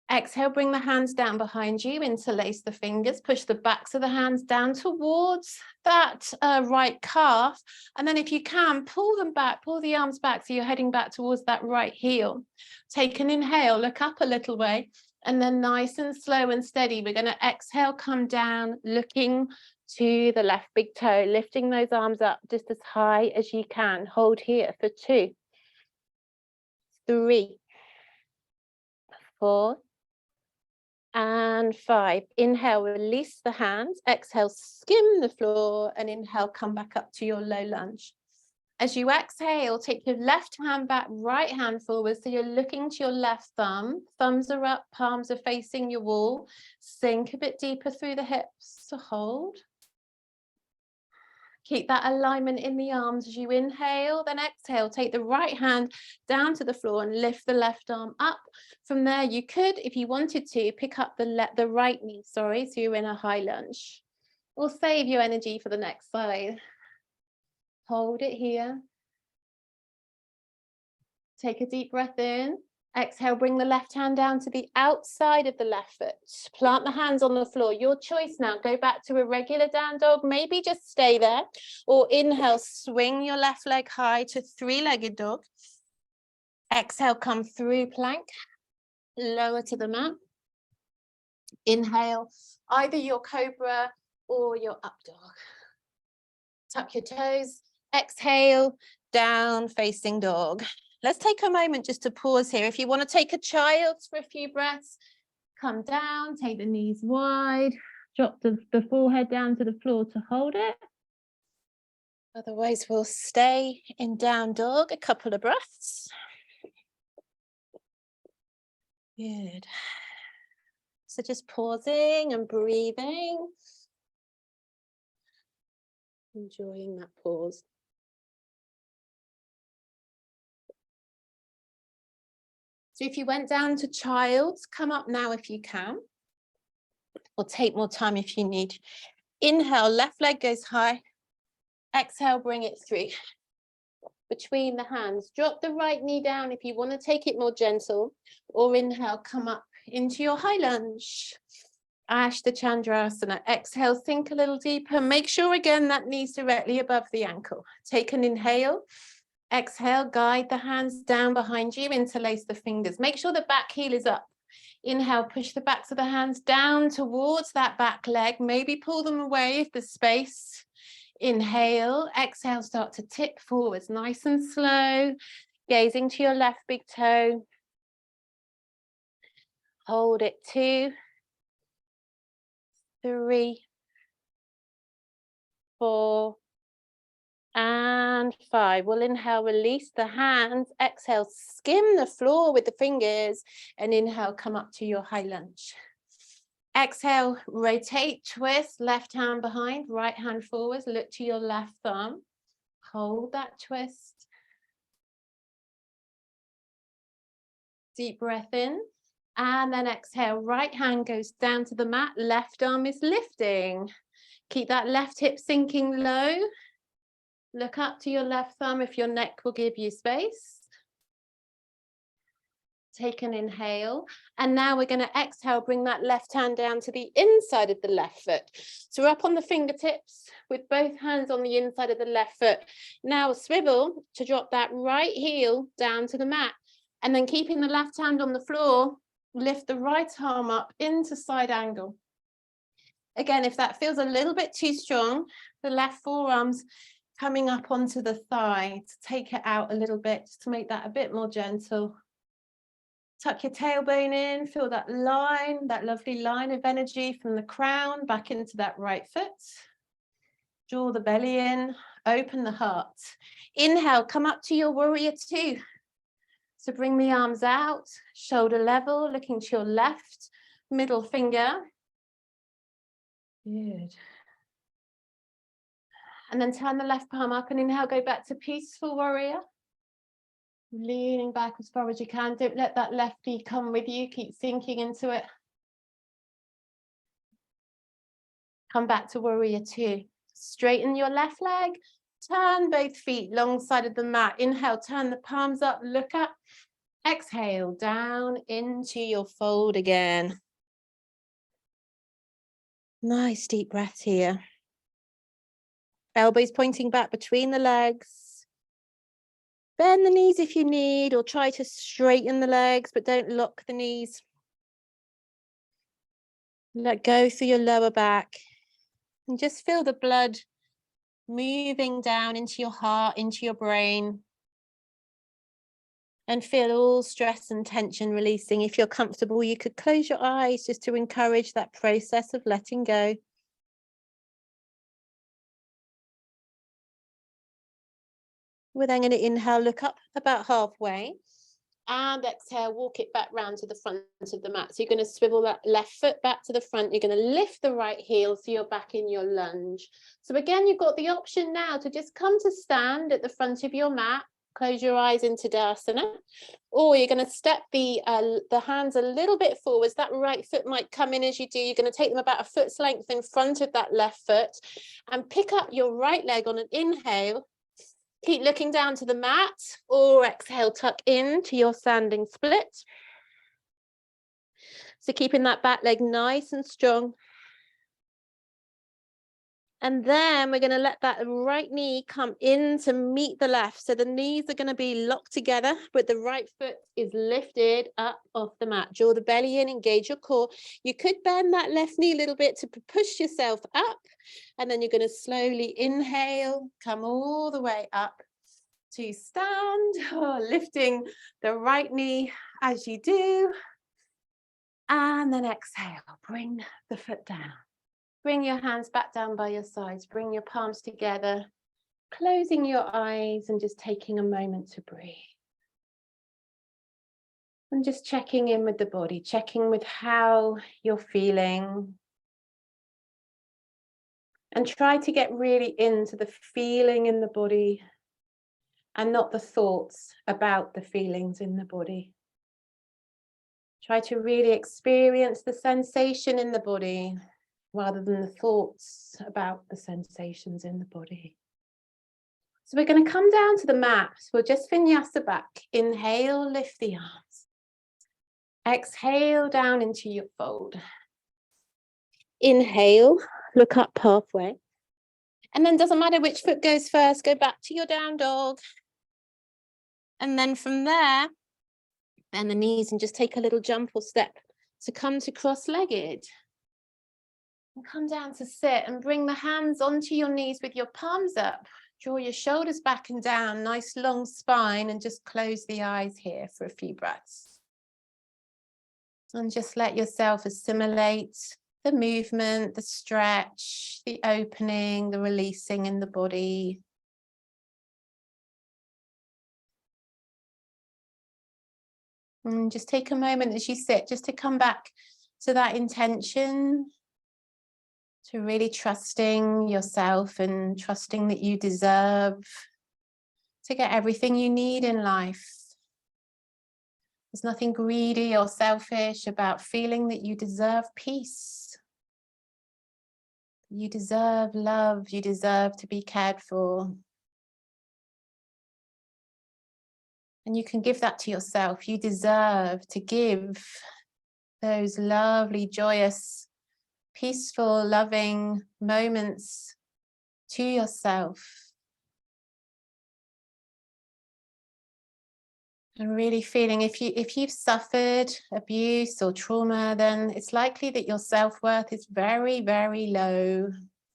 Exhale, bring the hands down behind you, interlace the fingers, push the backs of the hands down towards that right calf. And then if you can, pull them back, pull the arms back so you're heading back towards that right heel. Take an inhale, look up a little way. And then nice and slow and steady, we're going to exhale, come down, looking to the left big toe, lifting those arms up just as high as you can. Hold here for 2, 3, 4, and 5. Inhale, release the hands. Exhale, skim the floor, and inhale, come back up to your low lunge. As you exhale, take your left hand back, right hand forward. So you're looking to your left thumb. Thumbs are up, palms are facing your wall. Sink a bit deeper through the hips to hold. Keep that alignment in the arms as you inhale, then exhale. Take the right hand down to the floor and lift the left arm up. From there, you could, if you wanted to, pick up the right knee, so you're in a high lunge. Or save your energy for the next side. Hold it here. Take a deep breath in. Exhale, bring the left hand down to the outside of the left foot. Plant the hands on the floor. Your choice now. Go back to a regular down dog. Maybe just stay there. Or inhale, swing your left leg high to 3-legged dog. Exhale, come through plank. Lower to the mat. Inhale, either your cobra or your up dog. Tuck your toes. Exhale, down facing dog. Let's take a moment just to pause here. If you want to take a child for a few breaths, come down, take the knees wide, drop the forehead down to the floor to hold it. Otherwise, we'll stay in down dog a couple of breaths. Good. So just pausing and breathing. Enjoying that pause. So if you went down to child's, come up now if you can, or take more time if you need. Inhale, left leg goes high. Exhale, bring it through. Between the hands, drop the right knee down if you want to take it more gentle, or inhale, come up into your high lunge. Ashta Chandrasana. Exhale, sink a little deeper. Make sure again that knee's directly above the ankle. Take an inhale. Exhale, guide the hands down behind you, interlace the fingers. Make sure the back heel is up. Inhale, push the backs of the hands down towards that back leg. Maybe pull them away if there's space. Inhale, exhale, start to tip forwards, nice and slow. Gazing to your left big toe. Hold it, 2, 3, 4, and 5. We'll inhale, release the hands. Exhale, skim the floor with the fingers. And inhale, come up to your high lunge. Exhale, rotate, twist, left hand behind, right hand forwards. Look to your left thumb. Hold that twist. Deep breath in. And then exhale, right hand goes down to the mat. Left arm is lifting. Keep that left hip sinking low. Look up to your left thumb if your neck will give you space. Take an inhale. And now we're going to exhale, bring that left hand down to the inside of the left foot. So we're up on the fingertips with both hands on the inside of the left foot. Now swivel to drop that right heel down to the mat. And then keeping the left hand on the floor, lift the right arm up into side angle. Again, if that feels a little bit too strong, the left forearms coming up onto the thigh to take it out a little bit, just to make that a bit more gentle. Tuck your tailbone in, feel that line, that lovely line of energy from the crown back into that right foot. Draw the belly in, open the heart. Inhale, come up to your warrior 2. So bring the arms out, shoulder level, looking to your left, middle finger. Good. And then turn the left palm up and inhale, go back to peaceful warrior. Leaning back as far as you can. Don't let that left knee come with you. Keep sinking into it. Come back to warrior 2. Straighten your left leg. Turn both feet long side of the mat. Inhale, turn the palms up, look up. Exhale, down into your fold again. Nice deep breath here. Elbows pointing back between the legs. Bend the knees if you need, or try to straighten the legs, but don't lock the knees. Let go through your lower back. And just feel the blood moving down into your heart, into your brain. And feel all stress and tension releasing. If you're comfortable, you could close your eyes just to encourage that process of letting go. We're then going to inhale, look up about halfway, and exhale, walk it back round to the front of the mat. So you're going to swivel that left foot back to the front. You're going to lift the right heel so you're back in your lunge. So again, you've got the option now to just come to stand at the front of your mat. Close your eyes into Tadasana, or you're going to step the hands a little bit forwards. That right foot might come in as you do. You're going to take them about a foot's length in front of that left foot and pick up your right leg on an inhale. Keep looking down to the mat, or exhale, tuck into your standing split. So keeping that back leg nice and strong. And then we're going to let that right knee come in to meet the left. So the knees are going to be locked together, but the right foot is lifted up off the mat. Draw the belly in, engage your core. You could bend that left knee a little bit to push yourself up. And then you're going to slowly inhale, come all the way up to stand, lifting the right knee as you do. And then exhale, bring the foot down. Bring your hands back down by your sides. Bring your palms together, closing your eyes and just taking a moment to breathe. And just checking in with the body, checking with how you're feeling. And try to get really into the feeling in the body and not the thoughts about the feelings in the body. Try to really experience the sensation in the body, rather than the thoughts about the sensations in the body. So we're going to come down to the mat. We'll just vinyasa back. Inhale, lift the arms. Exhale down into your fold. Inhale, look up halfway. And then doesn't matter which foot goes first, go back to your down dog. And then from there, bend the knees and just take a little jump or step to come to cross-legged. And come down to sit and bring the hands onto your knees with your palms up. Draw your shoulders back and down, nice long spine, and just close the eyes here for a few breaths. And just let yourself assimilate the movement, the stretch, the opening, the releasing in the body. And just take a moment as you sit, just to come back to that intention, to really trusting yourself and trusting that you deserve to get everything you need in life. There's nothing greedy or selfish about feeling that you deserve peace. You deserve love. You deserve to be cared for. And you can give that to yourself. You deserve to give those lovely, joyous, peaceful, loving moments to yourself. And really feeling if you've suffered abuse or trauma, then it's likely that your self-worth is very, very low.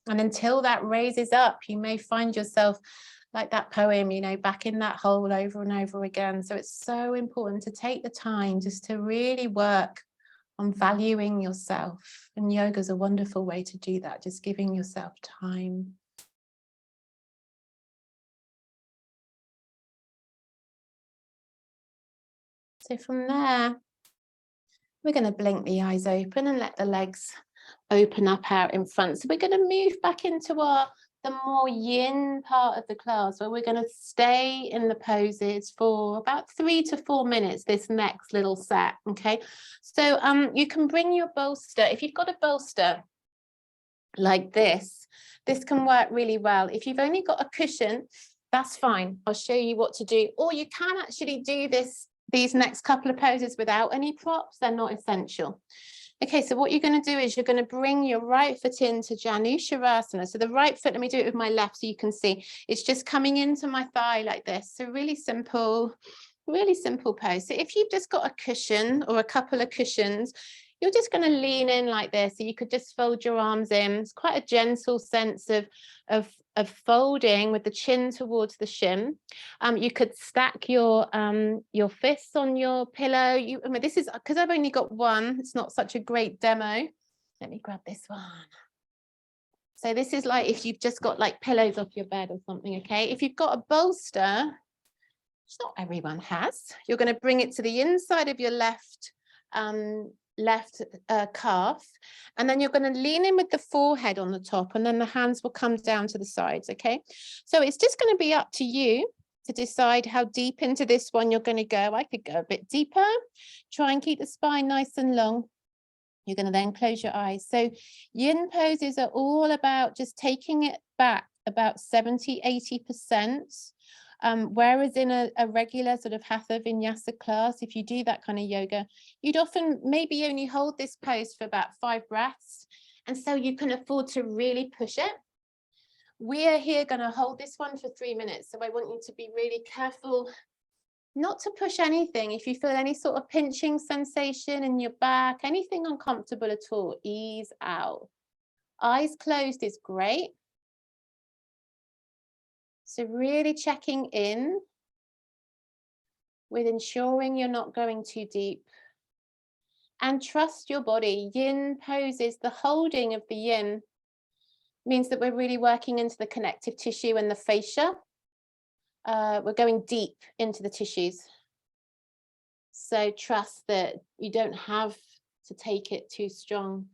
And until that raises up, you may find yourself like that poem, you know, back in that hole over and over again. So it's so important to take the time just to really work on valuing yourself. And yoga is a wonderful way to do that, just giving yourself time. So from there, we're going to blink the eyes open and let the legs open up out in front. So we're going to move back into the more yin part of the class, where we're going to stay in the poses for about 3 to 4 minutes, this next little set. Okay, so you can bring your bolster. If you've got a bolster like this can work really well. If you've only got a cushion, that's fine. I'll show you what to do. Or you can actually do these next couple of poses without any props. They're not essential. Okay, so what you're going to do is you're going to bring your right foot into Janu Shavasana. So the right foot, let me do it with my left so you can see. It's just coming into my thigh like this. So really simple pose. So if you've just got a cushion or a couple of cushions, you're just going to lean in like this. So you could just fold your arms in. It's quite a gentle sense of folding with the chin towards the shin. You could stack your fists on your pillow. I mean, this is because I've only got one. It's not such a great demo. Let me grab this one. So this is like if you've just got like pillows off your bed or something. Okay, if you've got a bolster, which not everyone has, you're going to bring it to the inside of your left calf, and then you're going to lean in with the forehead on the top, and then the hands will come down to the sides. Okay, so it's just going to be up to you to decide how deep into this one you're going to go. I could go a bit deeper. Try and keep the spine nice and long. You're going to then close your eyes. So yin poses are all about just taking it back about 70–80%. Whereas in a regular sort of hatha vinyasa class, if you do that kind of yoga, you'd often maybe only hold this pose for about 5 breaths. And so you can afford to really push it. We're here going to hold this one for 3 minutes. So I want you to be really careful not to push anything. If you feel any sort of pinching sensation in your back, anything uncomfortable at all, ease out. Eyes closed is great. So really checking in with ensuring you're not going too deep. And trust your body. Yin poses, the holding of the yin means that we're really working into the connective tissue and the fascia. We're going deep into the tissues. So trust that you don't have to take it too strong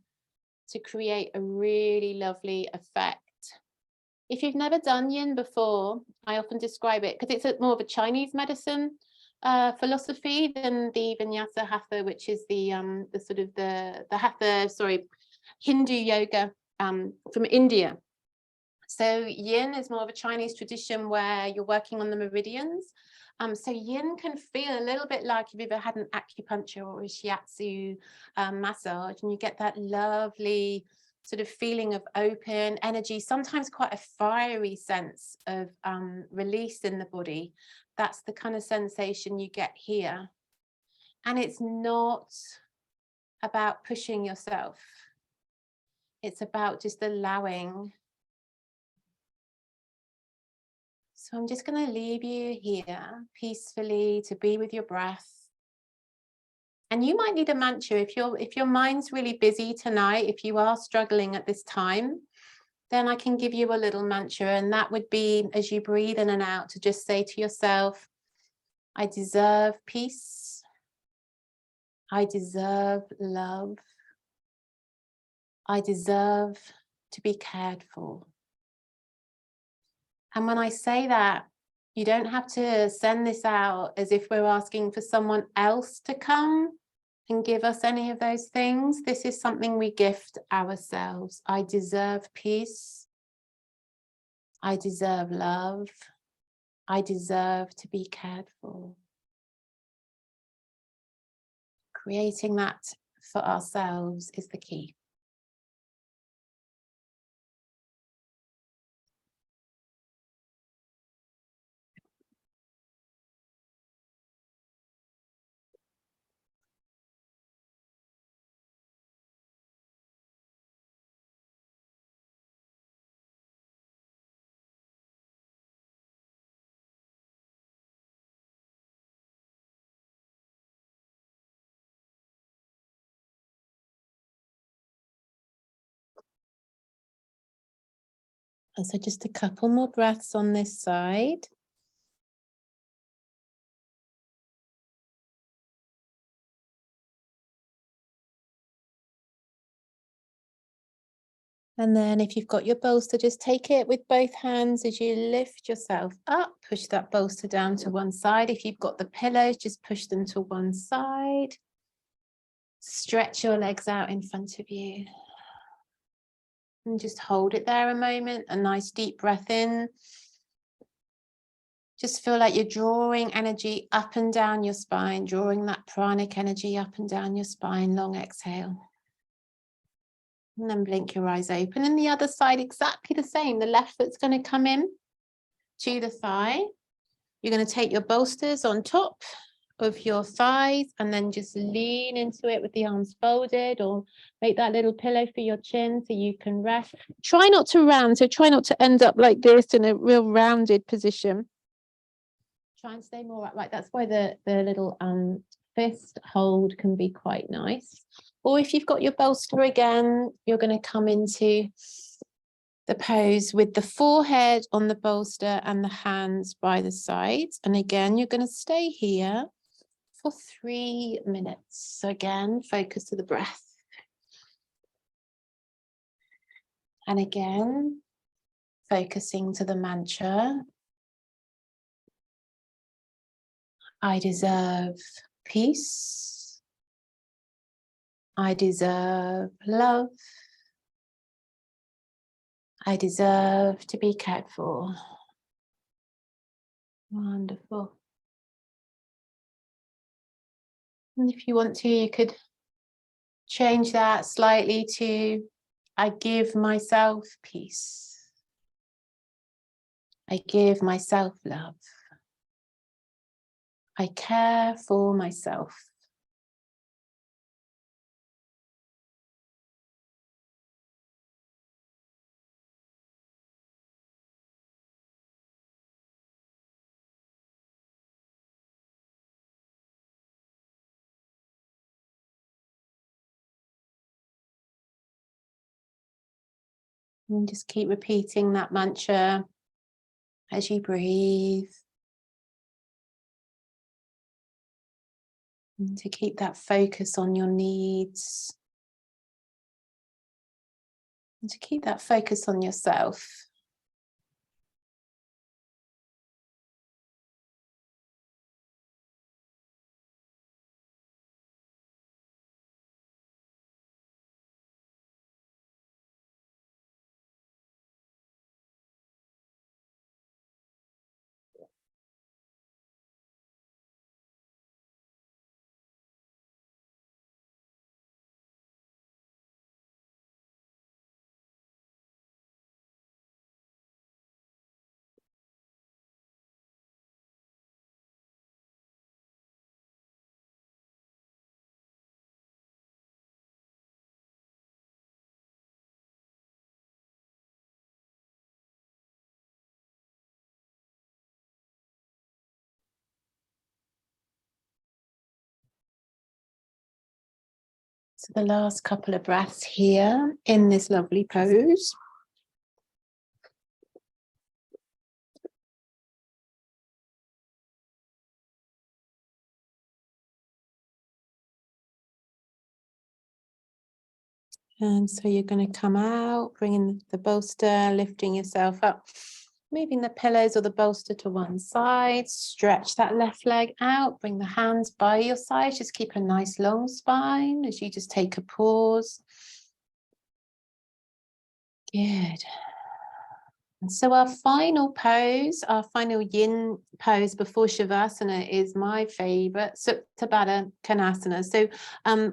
to create a really lovely effect. If you've never done yin before, I often describe it because it's more of a Chinese medicine philosophy than the Vinyasa hatha, which is the sort of the hatha, Hindu yoga from India. So yin is more of a Chinese tradition where you're working on the meridians. So yin can feel a little bit like if you've ever had an acupuncture or a shiatsu massage, and you get that lovely sort of feeling of open energy, sometimes quite a fiery sense of release in the body. That's the kind of sensation you get here. And it's not about pushing yourself. It's about just allowing. So I'm just going to leave you here peacefully to be with your breath. And you might need a mantra if your mind's really busy tonight, if you are struggling at this time, then I can give you a little mantra, and that would be, as you breathe in and out, to just say to yourself, I deserve peace. I deserve love. I deserve to be cared for. And when I say that, you don't have to send this out as if we're asking for someone else to come and give us any of those things. This is something we gift ourselves. I deserve peace. I deserve love. I deserve to be cared for. Creating that for ourselves is the key. And so just a couple more breaths on this side. And then if you've got your bolster, just take it with both hands as you lift yourself up, push that bolster down to one side. If you've got the pillows, just push them to one side. Stretch your legs out in front of you. And just hold it there a moment, a nice deep breath in. Just feel like you're drawing energy up and down your spine, drawing that pranic energy up and down your spine. Long exhale. And then blink your eyes open. And the other side, exactly the same. The left foot's going to come in to the thigh. You're going to take your bolsters on top of your thighs and then just lean into it with the arms folded, or make that little pillow for your chin so you can rest. Try not to round, so try not to end up like this in a real rounded position. Try and stay more upright. That's why the little fist hold can be quite nice. Or if you've got your bolster again, you're going to come into the pose with the forehead on the bolster and the hands by the sides. And again, you're going to stay here for 3 minutes. So again, focus to the breath. And again, focusing to the mantra. I deserve peace. I deserve love. I deserve to be cared for. Wonderful. And if you want to, you could change that slightly to, I give myself peace. I give myself love. I care for myself. And just keep repeating that mantra as you breathe. And to keep that focus on your needs. And to keep that focus on yourself. So the last couple of breaths here in this lovely pose. And so you're going to come out, bringing the bolster, lifting yourself up, moving the pillows or the bolster to one side, stretch that left leg out, bring the hands by your side, just keep a nice long spine as you just take a pause. Good. And so our final pose, our final yin pose before Savasana is my favorite, Supta Baddha Konasana. So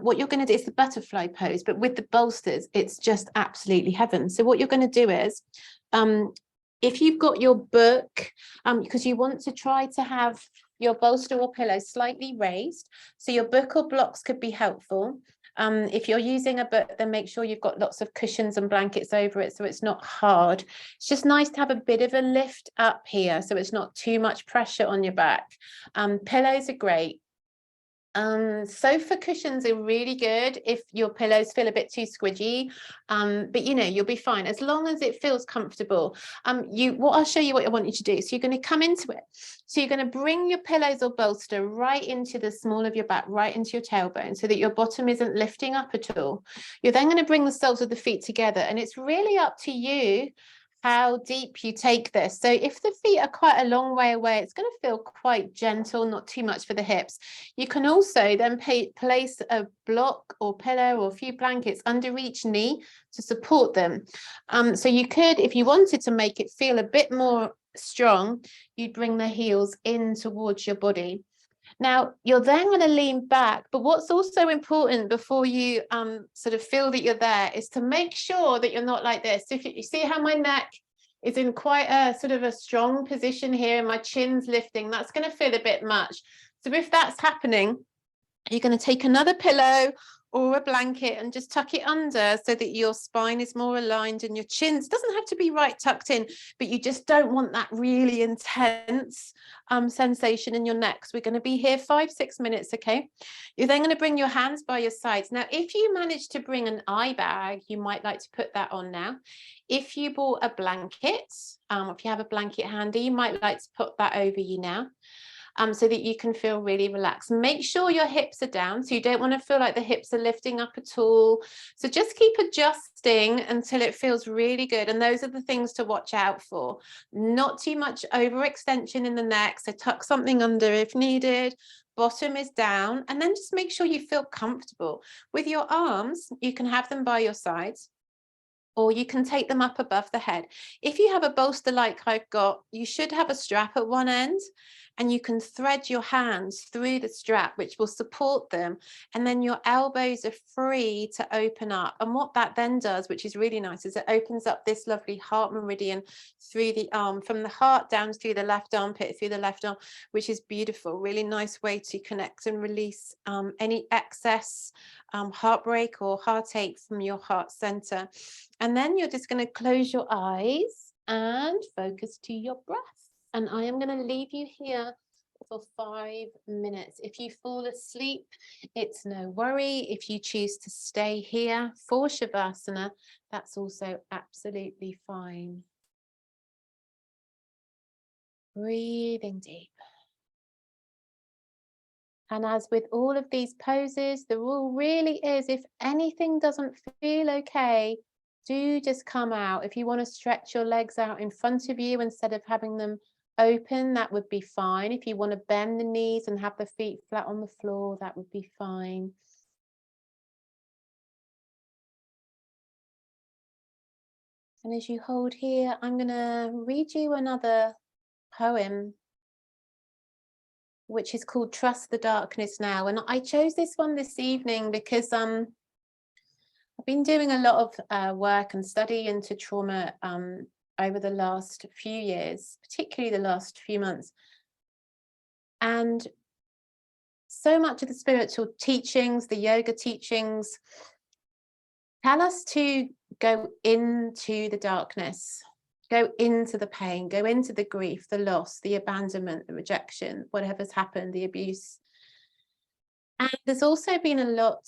what you're going to do is the butterfly pose, but with the bolsters, it's just absolutely heaven. So what you're going to do is, if you've got your book, because you want to try to have your bolster or pillow slightly raised, so your book or blocks could be helpful. If you're using a book, then make sure you've got lots of cushions and blankets over it so it's not hard. It's just nice to have a bit of a lift up here so it's not too much pressure on your back. Pillows are great. Sofa cushions are really good if your pillows feel a bit too squidgy, but you know, you'll be fine as long as it feels comfortable. I'll show you what I want you to do. So you're going to come into it. So you're going to bring your pillows or bolster right into the small of your back, right into your tailbone, so that your bottom isn't lifting up at all. You're then going to bring the soles of the feet together, and it's really up to you how deep you take this. So if the feet are quite a long way away, it's going to feel quite gentle, not too much for the hips. You can also then place a block or pillow or a few blankets under each knee to support them. So you could, if you wanted to make it feel a bit more strong, you'd bring the heels in towards your body. Now, you're then going to lean back, but what's also important before you sort of feel that you're there is to make sure that you're not like this. So if you see how my neck is in quite a sort of a strong position here and my chin's lifting, that's going to feel a bit much. So if that's happening, you're going to take another pillow or a blanket and just tuck it under so that your spine is more aligned and your chin doesn't have to be right tucked in, but you just don't want that really intense sensation in your neck. So we're going to be here 5-6 minutes, okay? You're then going to bring your hands by your sides. Now, if you manage to bring an eye bag, you might like to put that on now. If you bought a blanket, if you have a blanket handy, you might like to put that over you now. So that you can feel really relaxed. Make sure your hips are down, so you don't want to feel like the hips are lifting up at all. So just keep adjusting until it feels really good. And those are the things to watch out for. Not too much overextension in the neck, so tuck something under if needed. Bottom is down, and then just make sure you feel comfortable. With your arms, you can have them by your sides, or you can take them up above the head. If you have a bolster like I've got, you should have a strap at one end, and you can thread your hands through the strap, which will support them. And then your elbows are free to open up. And what that then does, which is really nice, is it opens up this lovely heart meridian through the arm, from the heart down through the left armpit, through the left arm, which is beautiful. Really nice way to connect and release any excess heartbreak or heartache from your heart center. And then you're just going to close your eyes and focus to your breath. And I am going to leave you here for 5 minutes. If you fall asleep, it's no worry. If you choose to stay here for Shavasana, that's also absolutely fine. Breathing deep. And as with all of these poses, the rule really is, if anything doesn't feel okay, do just come out. If you want to stretch your legs out in front of you instead of having them open, that would be fine. If you want to bend the knees and have the feet flat on the floor, that would be fine. And as you hold here, I'm going to read you another poem, which is called Trust the Darkness Now. And I chose this one this evening because I've been doing a lot of work and study into trauma over the last few years, particularly the last few months. And so much of the spiritual teachings, the yoga teachings, tell us to go into the darkness, go into the pain, go into the grief, the loss, the abandonment, the rejection, whatever's happened, the abuse. And there's also been a lot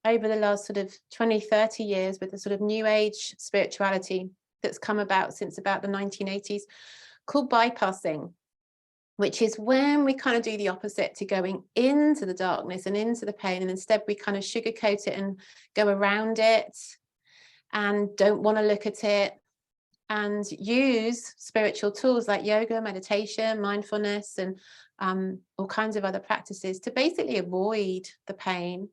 over the last sort of 20, 30 years with the sort of new age spirituality that's come about since about the 1980s, called bypassing, which is when we kind of do the opposite to going into the darkness and into the pain, and instead we kind of sugarcoat it and go around it and don't want to look at it, and use spiritual tools like yoga, meditation, mindfulness, and all kinds of other practices to basically avoid the pain.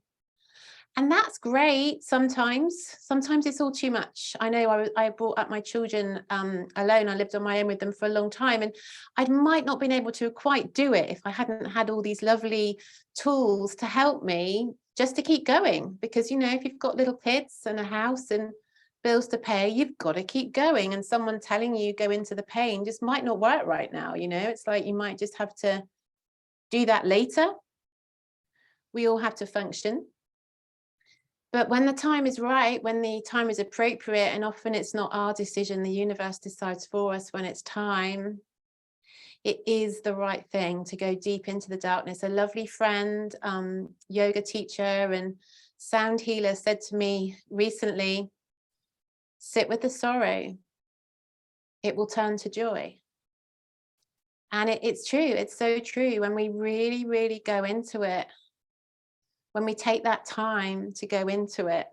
And that's great sometimes. Sometimes it's all too much. I know I brought up my children alone. I lived on my own with them for a long time, and I might not been able to quite do it if I hadn't had all these lovely tools to help me just to keep going. Because, you know, if you've got little kids and a house and bills to pay, you've got to keep going. And someone telling you go into the pain just might not work right now. You know, it's like you might just have to do that later. We all have to function. But when the time is right, when the time is appropriate, and often it's not our decision, the universe decides for us when it's time, it is the right thing to go deep into the darkness. A lovely friend, yoga teacher and sound healer said to me recently, sit with the sorrow, it will turn to joy. And it's true, it's so true. When we really, really go into it, when we take that time to go into it,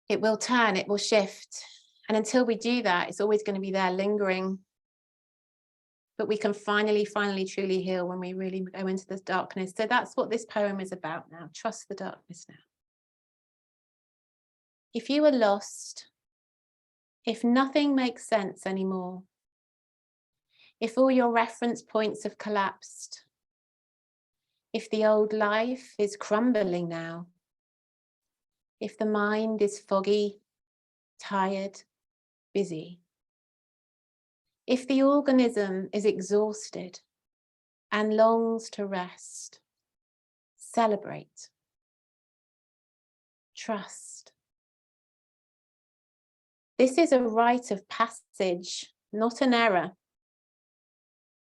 it will turn, it will shift. And until we do that, it's always going to be there lingering. But we can finally, truly heal when we really go into this darkness. So that's what this poem is about now. Trust the darkness now. If you are lost, if nothing makes sense anymore, if all your reference points have collapsed, if the old life is crumbling now, if the mind is foggy, tired, busy, if the organism is exhausted and longs to rest, celebrate, trust. This is a rite of passage, not an error.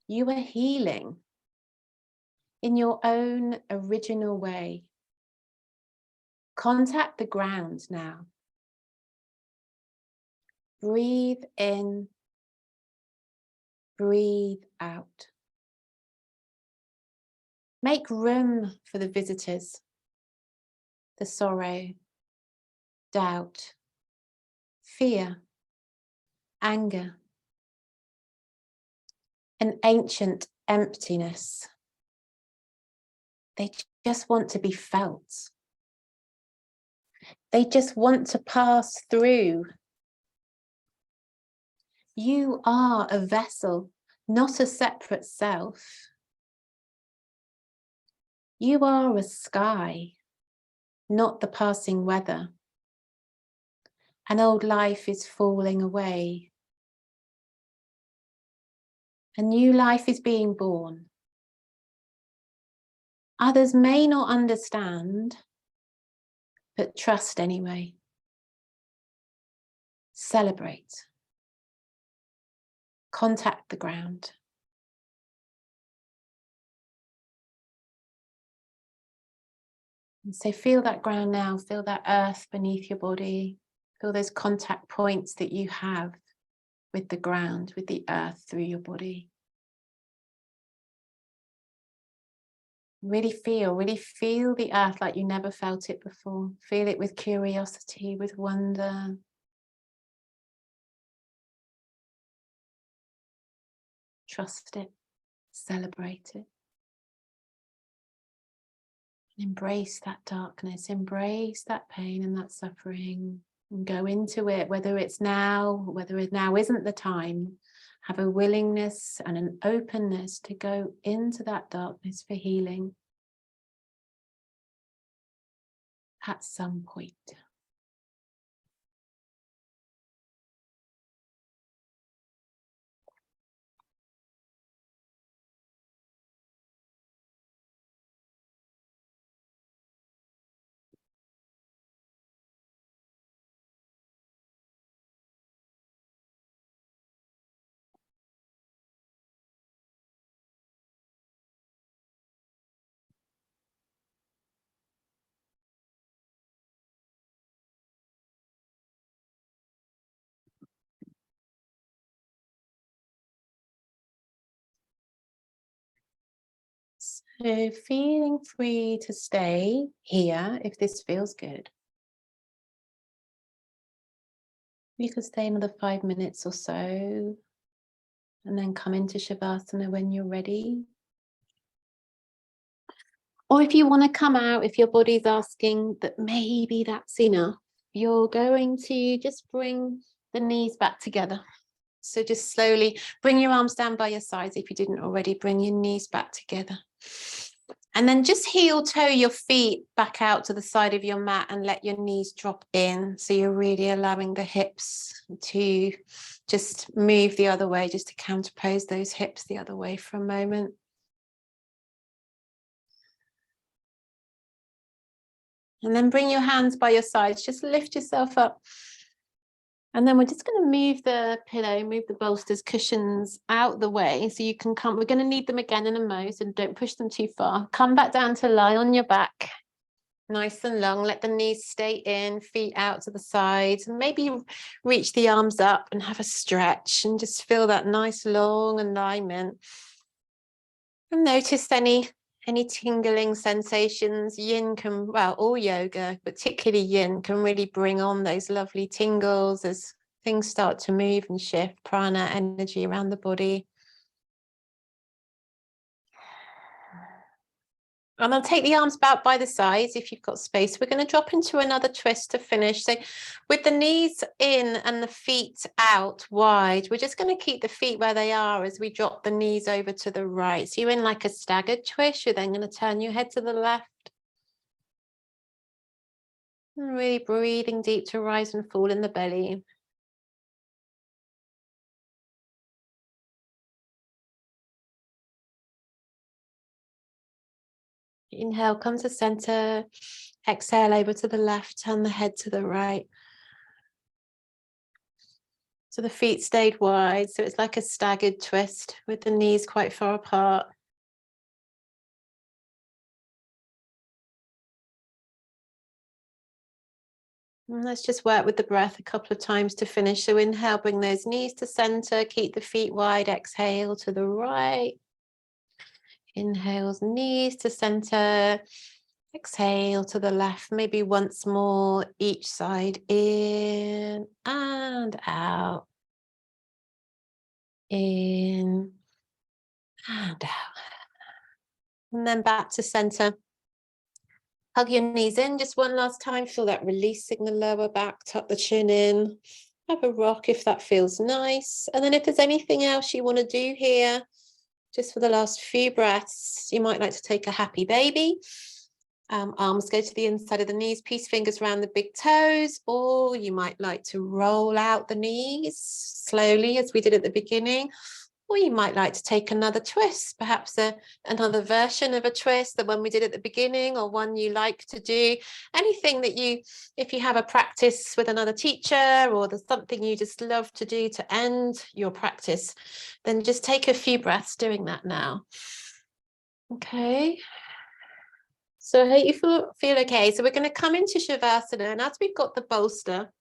You are healing in your own original way. Contact the ground now. Breathe in, breathe out. Make room for the visitors, the sorrow, doubt, fear, anger, an ancient emptiness. They just want to be felt. They just want to pass through. You are a vessel, not a separate self. You are a sky, not the passing weather. An old life is falling away. A new life is being born. Others may not understand, but trust anyway. Celebrate. Contact the ground. And so feel that ground now, feel that earth beneath your body, feel those contact points that you have with the ground, with the earth through your body. Really feel the earth like you never felt it before. Feel it with curiosity, with wonder. Trust it, celebrate it. Embrace that darkness, embrace that pain and that suffering, and go into it, whether it's now, whether it now isn't the time. Have a willingness and an openness to go into that darkness for healing at some point. So feeling free to stay here if this feels good. You could stay another 5 minutes or so and then come into Savasana when you're ready. Or if you want to come out, if your body's asking that maybe that's enough, you're going to just bring the knees back together. So just slowly bring your arms down by your sides. If you didn't already, bring your knees back together. And then just heel toe your feet back out to the side of your mat and let your knees drop in. So you're really allowing the hips to just move the other way, just to counterpose those hips the other way for a moment. And then bring your hands by your sides, just lift yourself up. And then we're just going to move the pillow, move the bolsters, cushions out the way so you can come. We're going to need them again in a moment, so don't push them too far. Come back down to lie on your back, nice and long. Let the knees stay in, feet out to the sides, and maybe reach the arms up and have a stretch and just feel that nice long alignment. And notice any tingling sensations. Yin can, well, all yoga, particularly yin, can really bring on those lovely tingles as things start to move and shift, prana energy around the body. And I'll take the arms out by the sides if you've got space. We're going to drop into another twist to finish. So with the knees in and the feet out wide, we're just going to keep the feet where they are as we drop the knees over to the right. So you're in like a staggered twist. You're then going to turn your head to the left. And really breathing deep to rise and fall in the belly. Inhale, come to center. Exhale over to the left, turn the head to the right. So the feet stayed wide. So it's like a staggered twist with the knees quite far apart. And let's just work with the breath a couple of times to finish. So inhale, bring those knees to center, keep the feet wide. Exhale to the right. Inhales, knees to center. Exhale to the left, maybe once more, each side, in and out. In and out. And then back to center. Hug your knees in just one last time. Feel that releasing the lower back, tuck the chin in. Have a rock if that feels nice. And then if there's anything else you want to do here, just for the last few breaths, you might like to take a happy baby. Arms go to the inside of the knees, peace fingers around the big toes, or you might like to roll out the knees slowly as we did at the beginning, or you might like to take another twist, perhaps another version of a twist, the one we did at the beginning, or one you like to do. Anything that if you have a practice with another teacher, or there's something you just love to do to end your practice, then just take a few breaths doing that now. Okay. So I hope you feel okay. So we're going to come into Savasana, and as we've got the bolster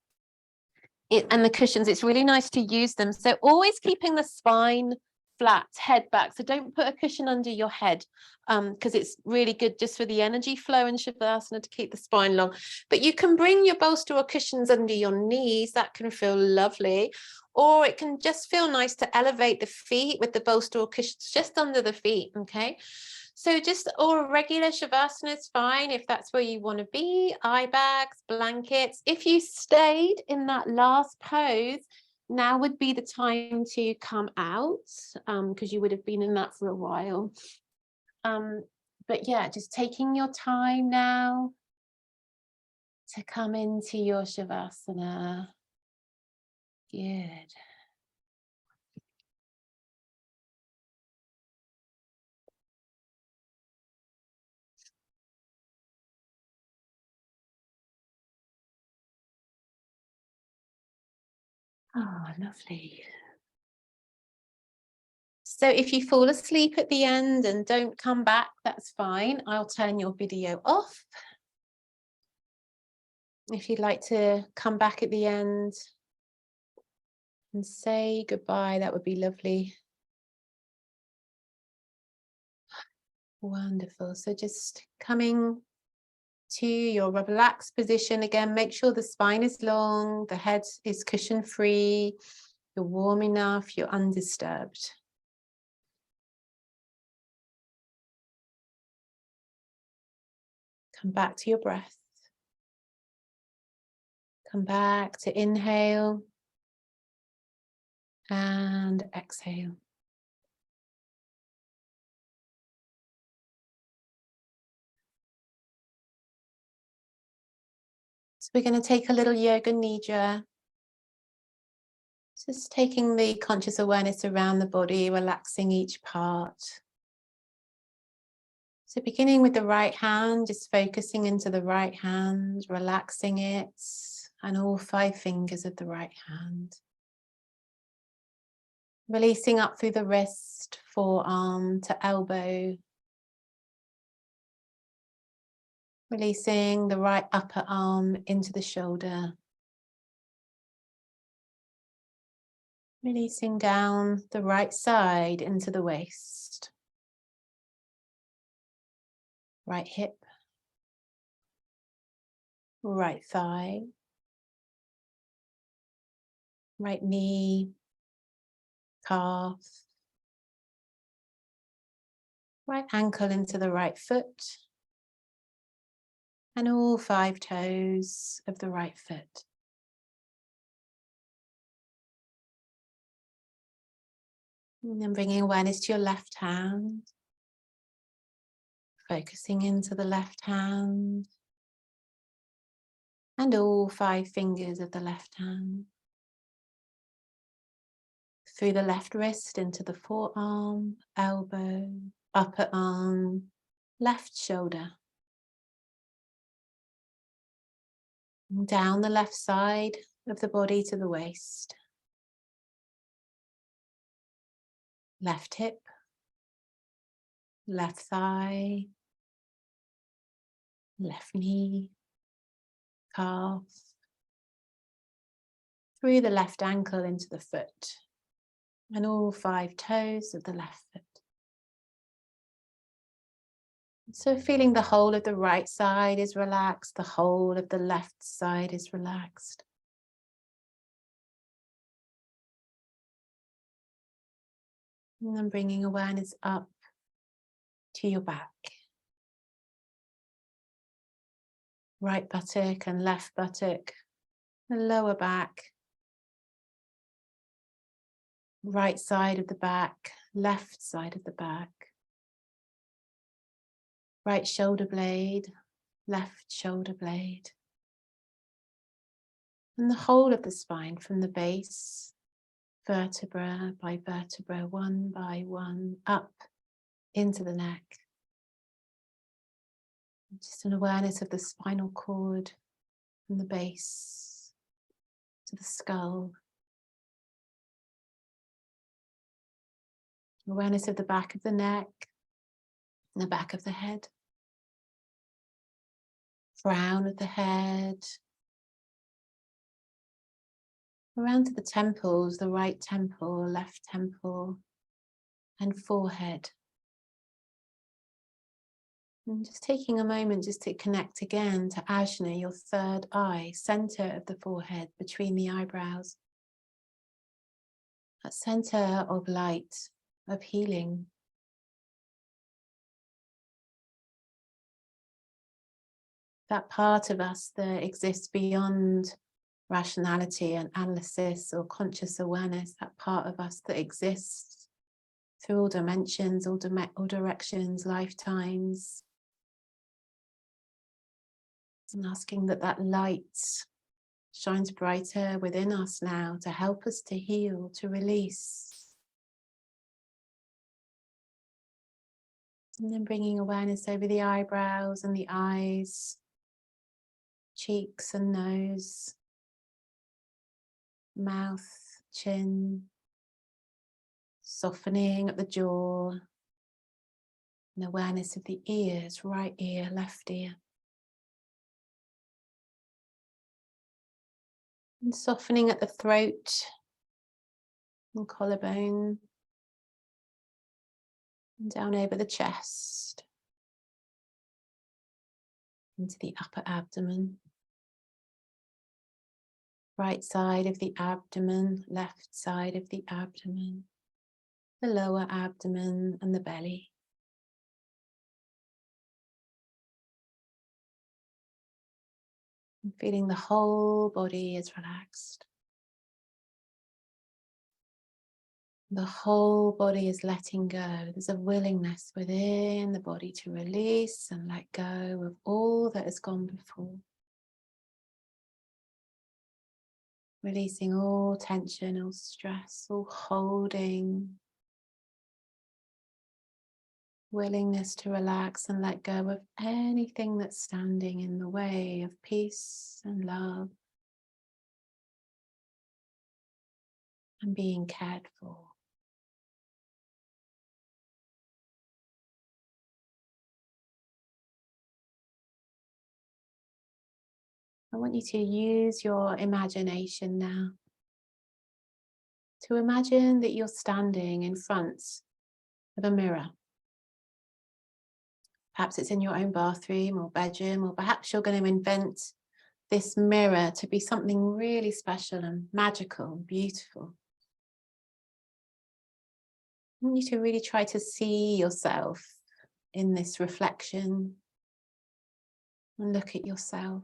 and the cushions, it's really nice to use them. So always keeping the spine flat, head back. So don't put a cushion under your head, because it's really good just for the energy flow in Savasana to keep the spine long. But you can bring your bolster or cushions under your knees. That can feel lovely. Or it can just feel nice to elevate the feet with the bolster or cushions just under the feet, okay? So or regular Shavasana is fine if that's where you want to be, eye bags, blankets. If you stayed in that last pose, now would be the time to come out, because you would have been in that for a while. But yeah, just taking your time now to come into your Shavasana. Good. Oh, lovely. So if you fall asleep at the end and don't come back, that's fine. I'll turn your video off. If you'd like to come back at the end and say goodbye, that would be lovely. Wonderful. So just coming to your relaxed position again, make sure the spine is long, the head is cushion free, you're warm enough, you're undisturbed. Come back to your breath. Come back to inhale and exhale. So we're going to take a little yoga nidra. Just taking the conscious awareness around the body, relaxing each part. So beginning with the right hand, just focusing into the right hand, relaxing it, and all 5 fingers of the right hand. Releasing up through the wrist, forearm to elbow. Releasing the right upper arm into the shoulder. Releasing down the right side into the waist. Right hip. Right thigh. Right knee. Calf. Right ankle into the right foot. And all 5 toes of the right foot. And then bringing awareness to your left hand. Focusing into the left hand. And all 5 fingers of the left hand. Through the left wrist into the forearm, elbow, upper arm, left shoulder. And down the left side of the body to the waist. Left hip, left thigh, left knee, calf. Through the left ankle into the foot. And all 5 toes of the left foot. So feeling the whole of the right side is relaxed, the whole of the left side is relaxed. And then bringing awareness up to your back. Right buttock and left buttock, the lower back. Right side of the back, left side of the back. Right shoulder blade, left shoulder blade. And the whole of the spine from the base, vertebra by vertebra, one by one, up into the neck. Just an awareness of the spinal cord from the base to the skull. Awareness of the back of the neck and the back of the head. Crown of the head. Around to the temples, the right temple, left temple, and forehead. And just taking a moment just to connect again to Ajna, your third eye, center of the forehead, between the eyebrows. That center of light, of healing. That part of us that exists beyond rationality and analysis or conscious awareness, that part of us that exists through all dimensions, all directions, lifetimes. And asking that that light shines brighter within us now to help us to heal, to release. And then bringing awareness over the eyebrows and the eyes, cheeks and nose, mouth, chin, softening at the jaw, and awareness of the ears, right ear, left ear. And softening at the throat and collarbone, and down over the chest. into the upper abdomen, right side of the abdomen, left side of the abdomen, the lower abdomen and the belly. And feeling the whole body is relaxed. The whole body is letting go. There's a willingness within the body to release and let go of all that has gone before. Releasing all tension, all stress, all holding. Willingness to relax and let go of anything that's standing in the way of peace and love and being cared for. I want you to use your imagination now to imagine that you're standing in front of a mirror. Perhaps it's in your own bathroom or bedroom, or perhaps you're going to invent this mirror to be something really special and magical and beautiful. I want you to really try to see yourself in this reflection and look at yourself.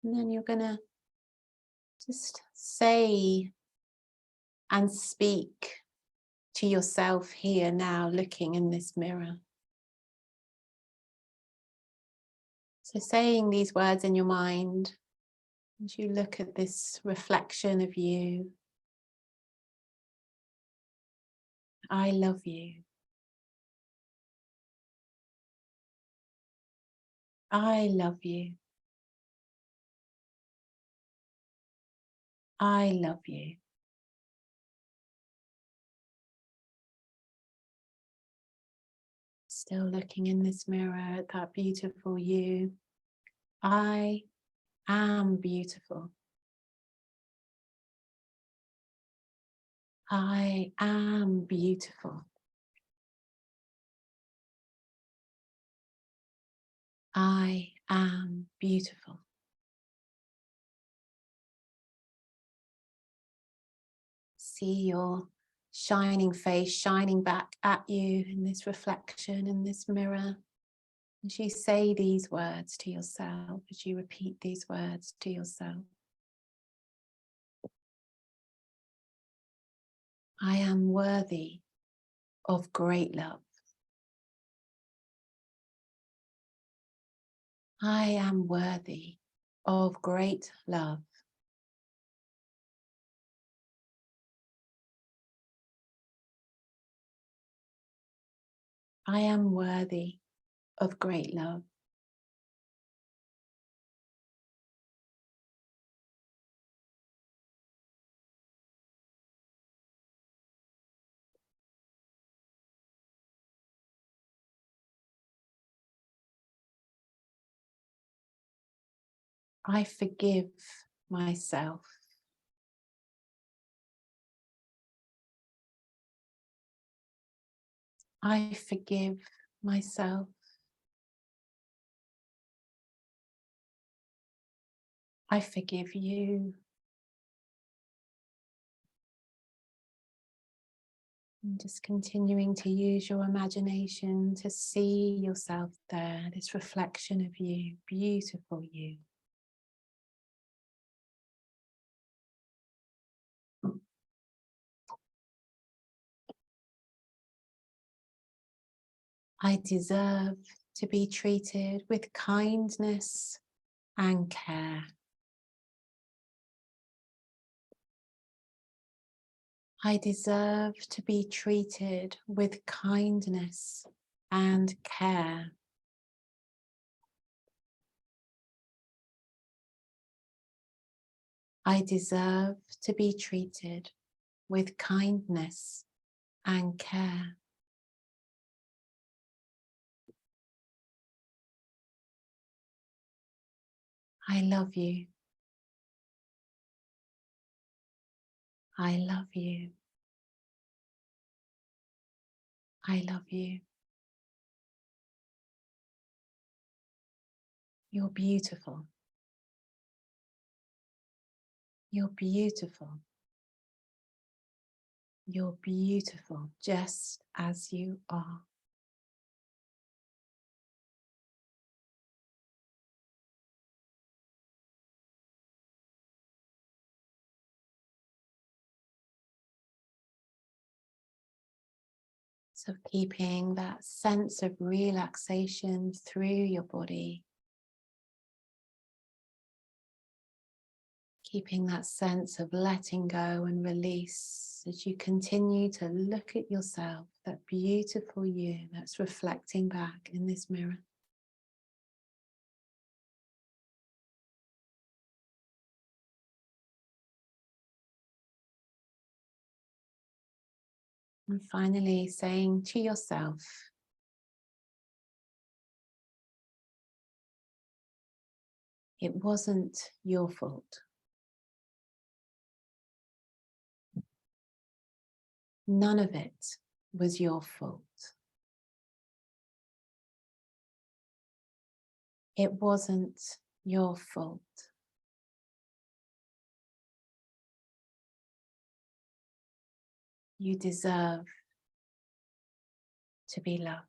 And then you're going to just say and speak to yourself here now, looking in this mirror. So saying these words in your mind as you look at this reflection of you. I love you. I love you. I love you. Still looking in this mirror at that beautiful you. I am beautiful. I am beautiful. I am beautiful. See your shining face shining back at you in this reflection, in this mirror. As you say these words to yourself, as you repeat these words to yourself. I am worthy of great love. I am worthy of great love. I am worthy of great love. I forgive myself. I forgive myself. I forgive you. And just continuing to use your imagination to see yourself there, this reflection of you, beautiful you. I deserve to be treated with kindness and care. I deserve to be treated with kindness and care. I deserve to be treated with kindness and care. I love you. I love you. I love you. You're beautiful. You're beautiful. You're beautiful just as you are. So keeping that sense of relaxation through your body. Keeping that sense of letting go and release as you continue to look at yourself, that beautiful you that's reflecting back in this mirror. And finally saying to yourself, it wasn't your fault. None of it was your fault. It wasn't your fault. You deserve to be loved.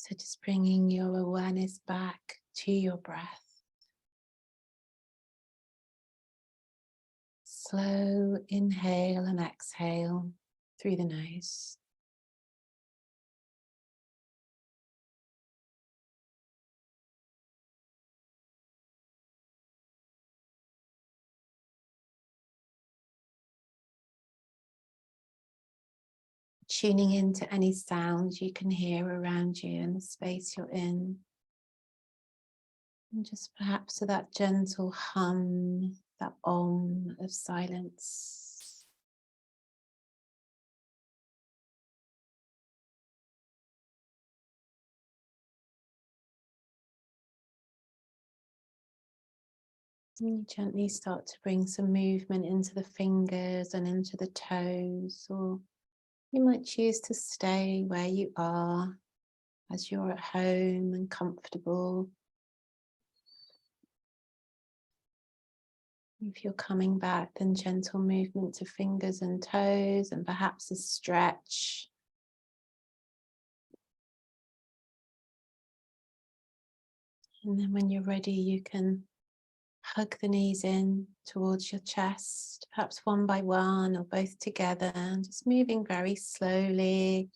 So just bringing your awareness back to your breath. Slow inhale and exhale through the nose. Tuning into any sounds you can hear around you in the space you're in. And just perhaps to that gentle hum, that om of silence. And you gently start to bring some movement into the fingers and into the toes, or you might choose to stay where you are as you're at home and comfortable. If you're coming back, then gentle movement to fingers and toes and perhaps a stretch. And then when you're ready, you can hug the knees in towards your chest, perhaps one by one or both together, and just moving very slowly,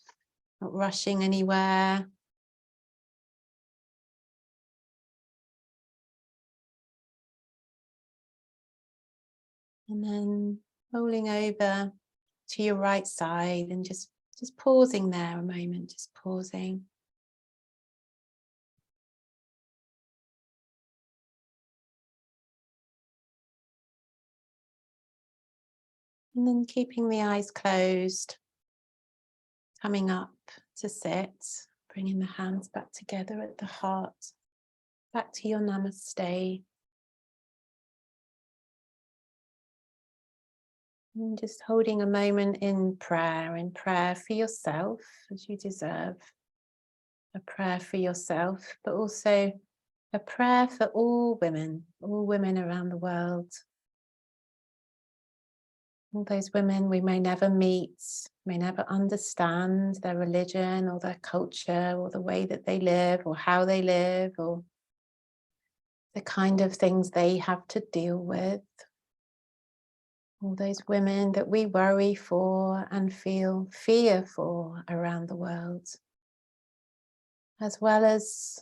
not rushing anywhere. And then rolling over to your right side and just pausing there a moment, just pausing. And then keeping the eyes closed, coming up to sit, bringing the hands back together at the heart, back to your namaste. And just holding a moment in prayer for yourself, as you deserve. A prayer for yourself, but also a prayer for all women around the world. All those women we may never meet, may never understand their religion or their culture or the way that they live or how they live or the kind of things they have to deal with. All those women that we worry for and feel fear for around the world. As well as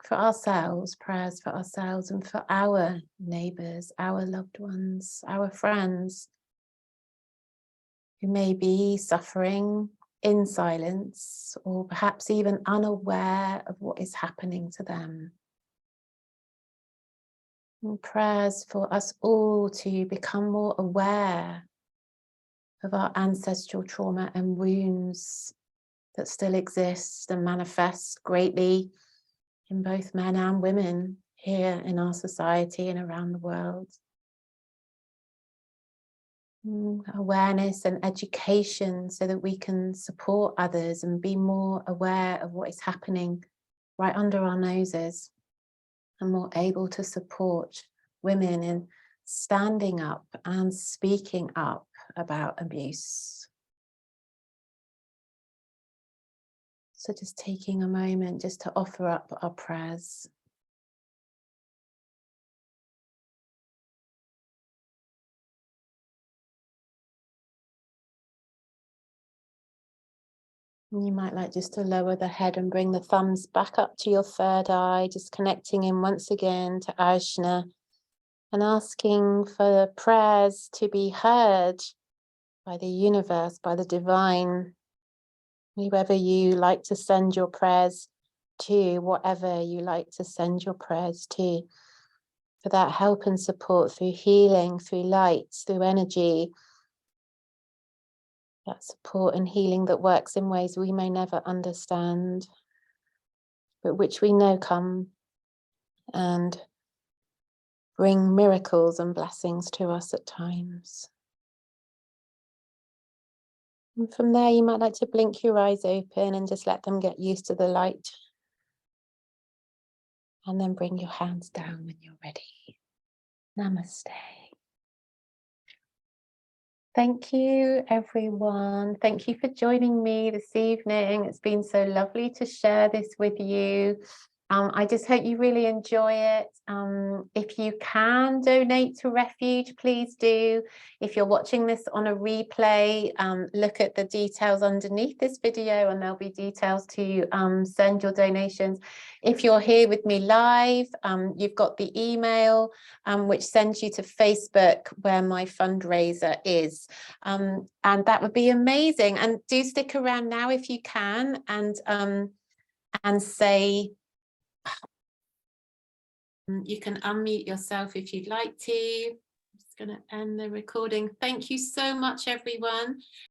for ourselves, prayers for ourselves and for our neighbours, our loved ones, our friends who may be suffering in silence or perhaps even unaware of what is happening to them. And prayers for us all to become more aware of our ancestral trauma and wounds that still exist and manifest greatly in both men and women here in our society and around the world. Awareness and education so that we can support others and be more aware of what is happening right under our noses and more able to support women in standing up and speaking up about abuse. So just taking a moment just to offer up our prayers. You might like just to lower the head and bring the thumbs back up to your third eye, just connecting in once again to Ajna and asking for prayers to be heard by the universe, by the divine, whoever you like to send your prayers to, whatever you like to send your prayers to, for that help and support through healing, through light, through energy, that support and healing that works in ways we may never understand, but which we know come and bring miracles and blessings to us at times. And from there, you might like to blink your eyes open and just let them get used to the light. And then bring your hands down when you're ready. Namaste. Thank you, everyone. Thank you for joining me this evening. It's been so lovely to share this with you. I just hope you really enjoy it. If you can donate to Refuge, please do. If you're watching this on a replay, look at the details underneath this video and there'll be details to send your donations. If you're here with me live, you've got the email which sends you to Facebook where my fundraiser is. And that would be amazing. And do stick around now if you can and say, you can unmute yourself if you'd like to. I'm just going to end the recording. Thank you so much, everyone.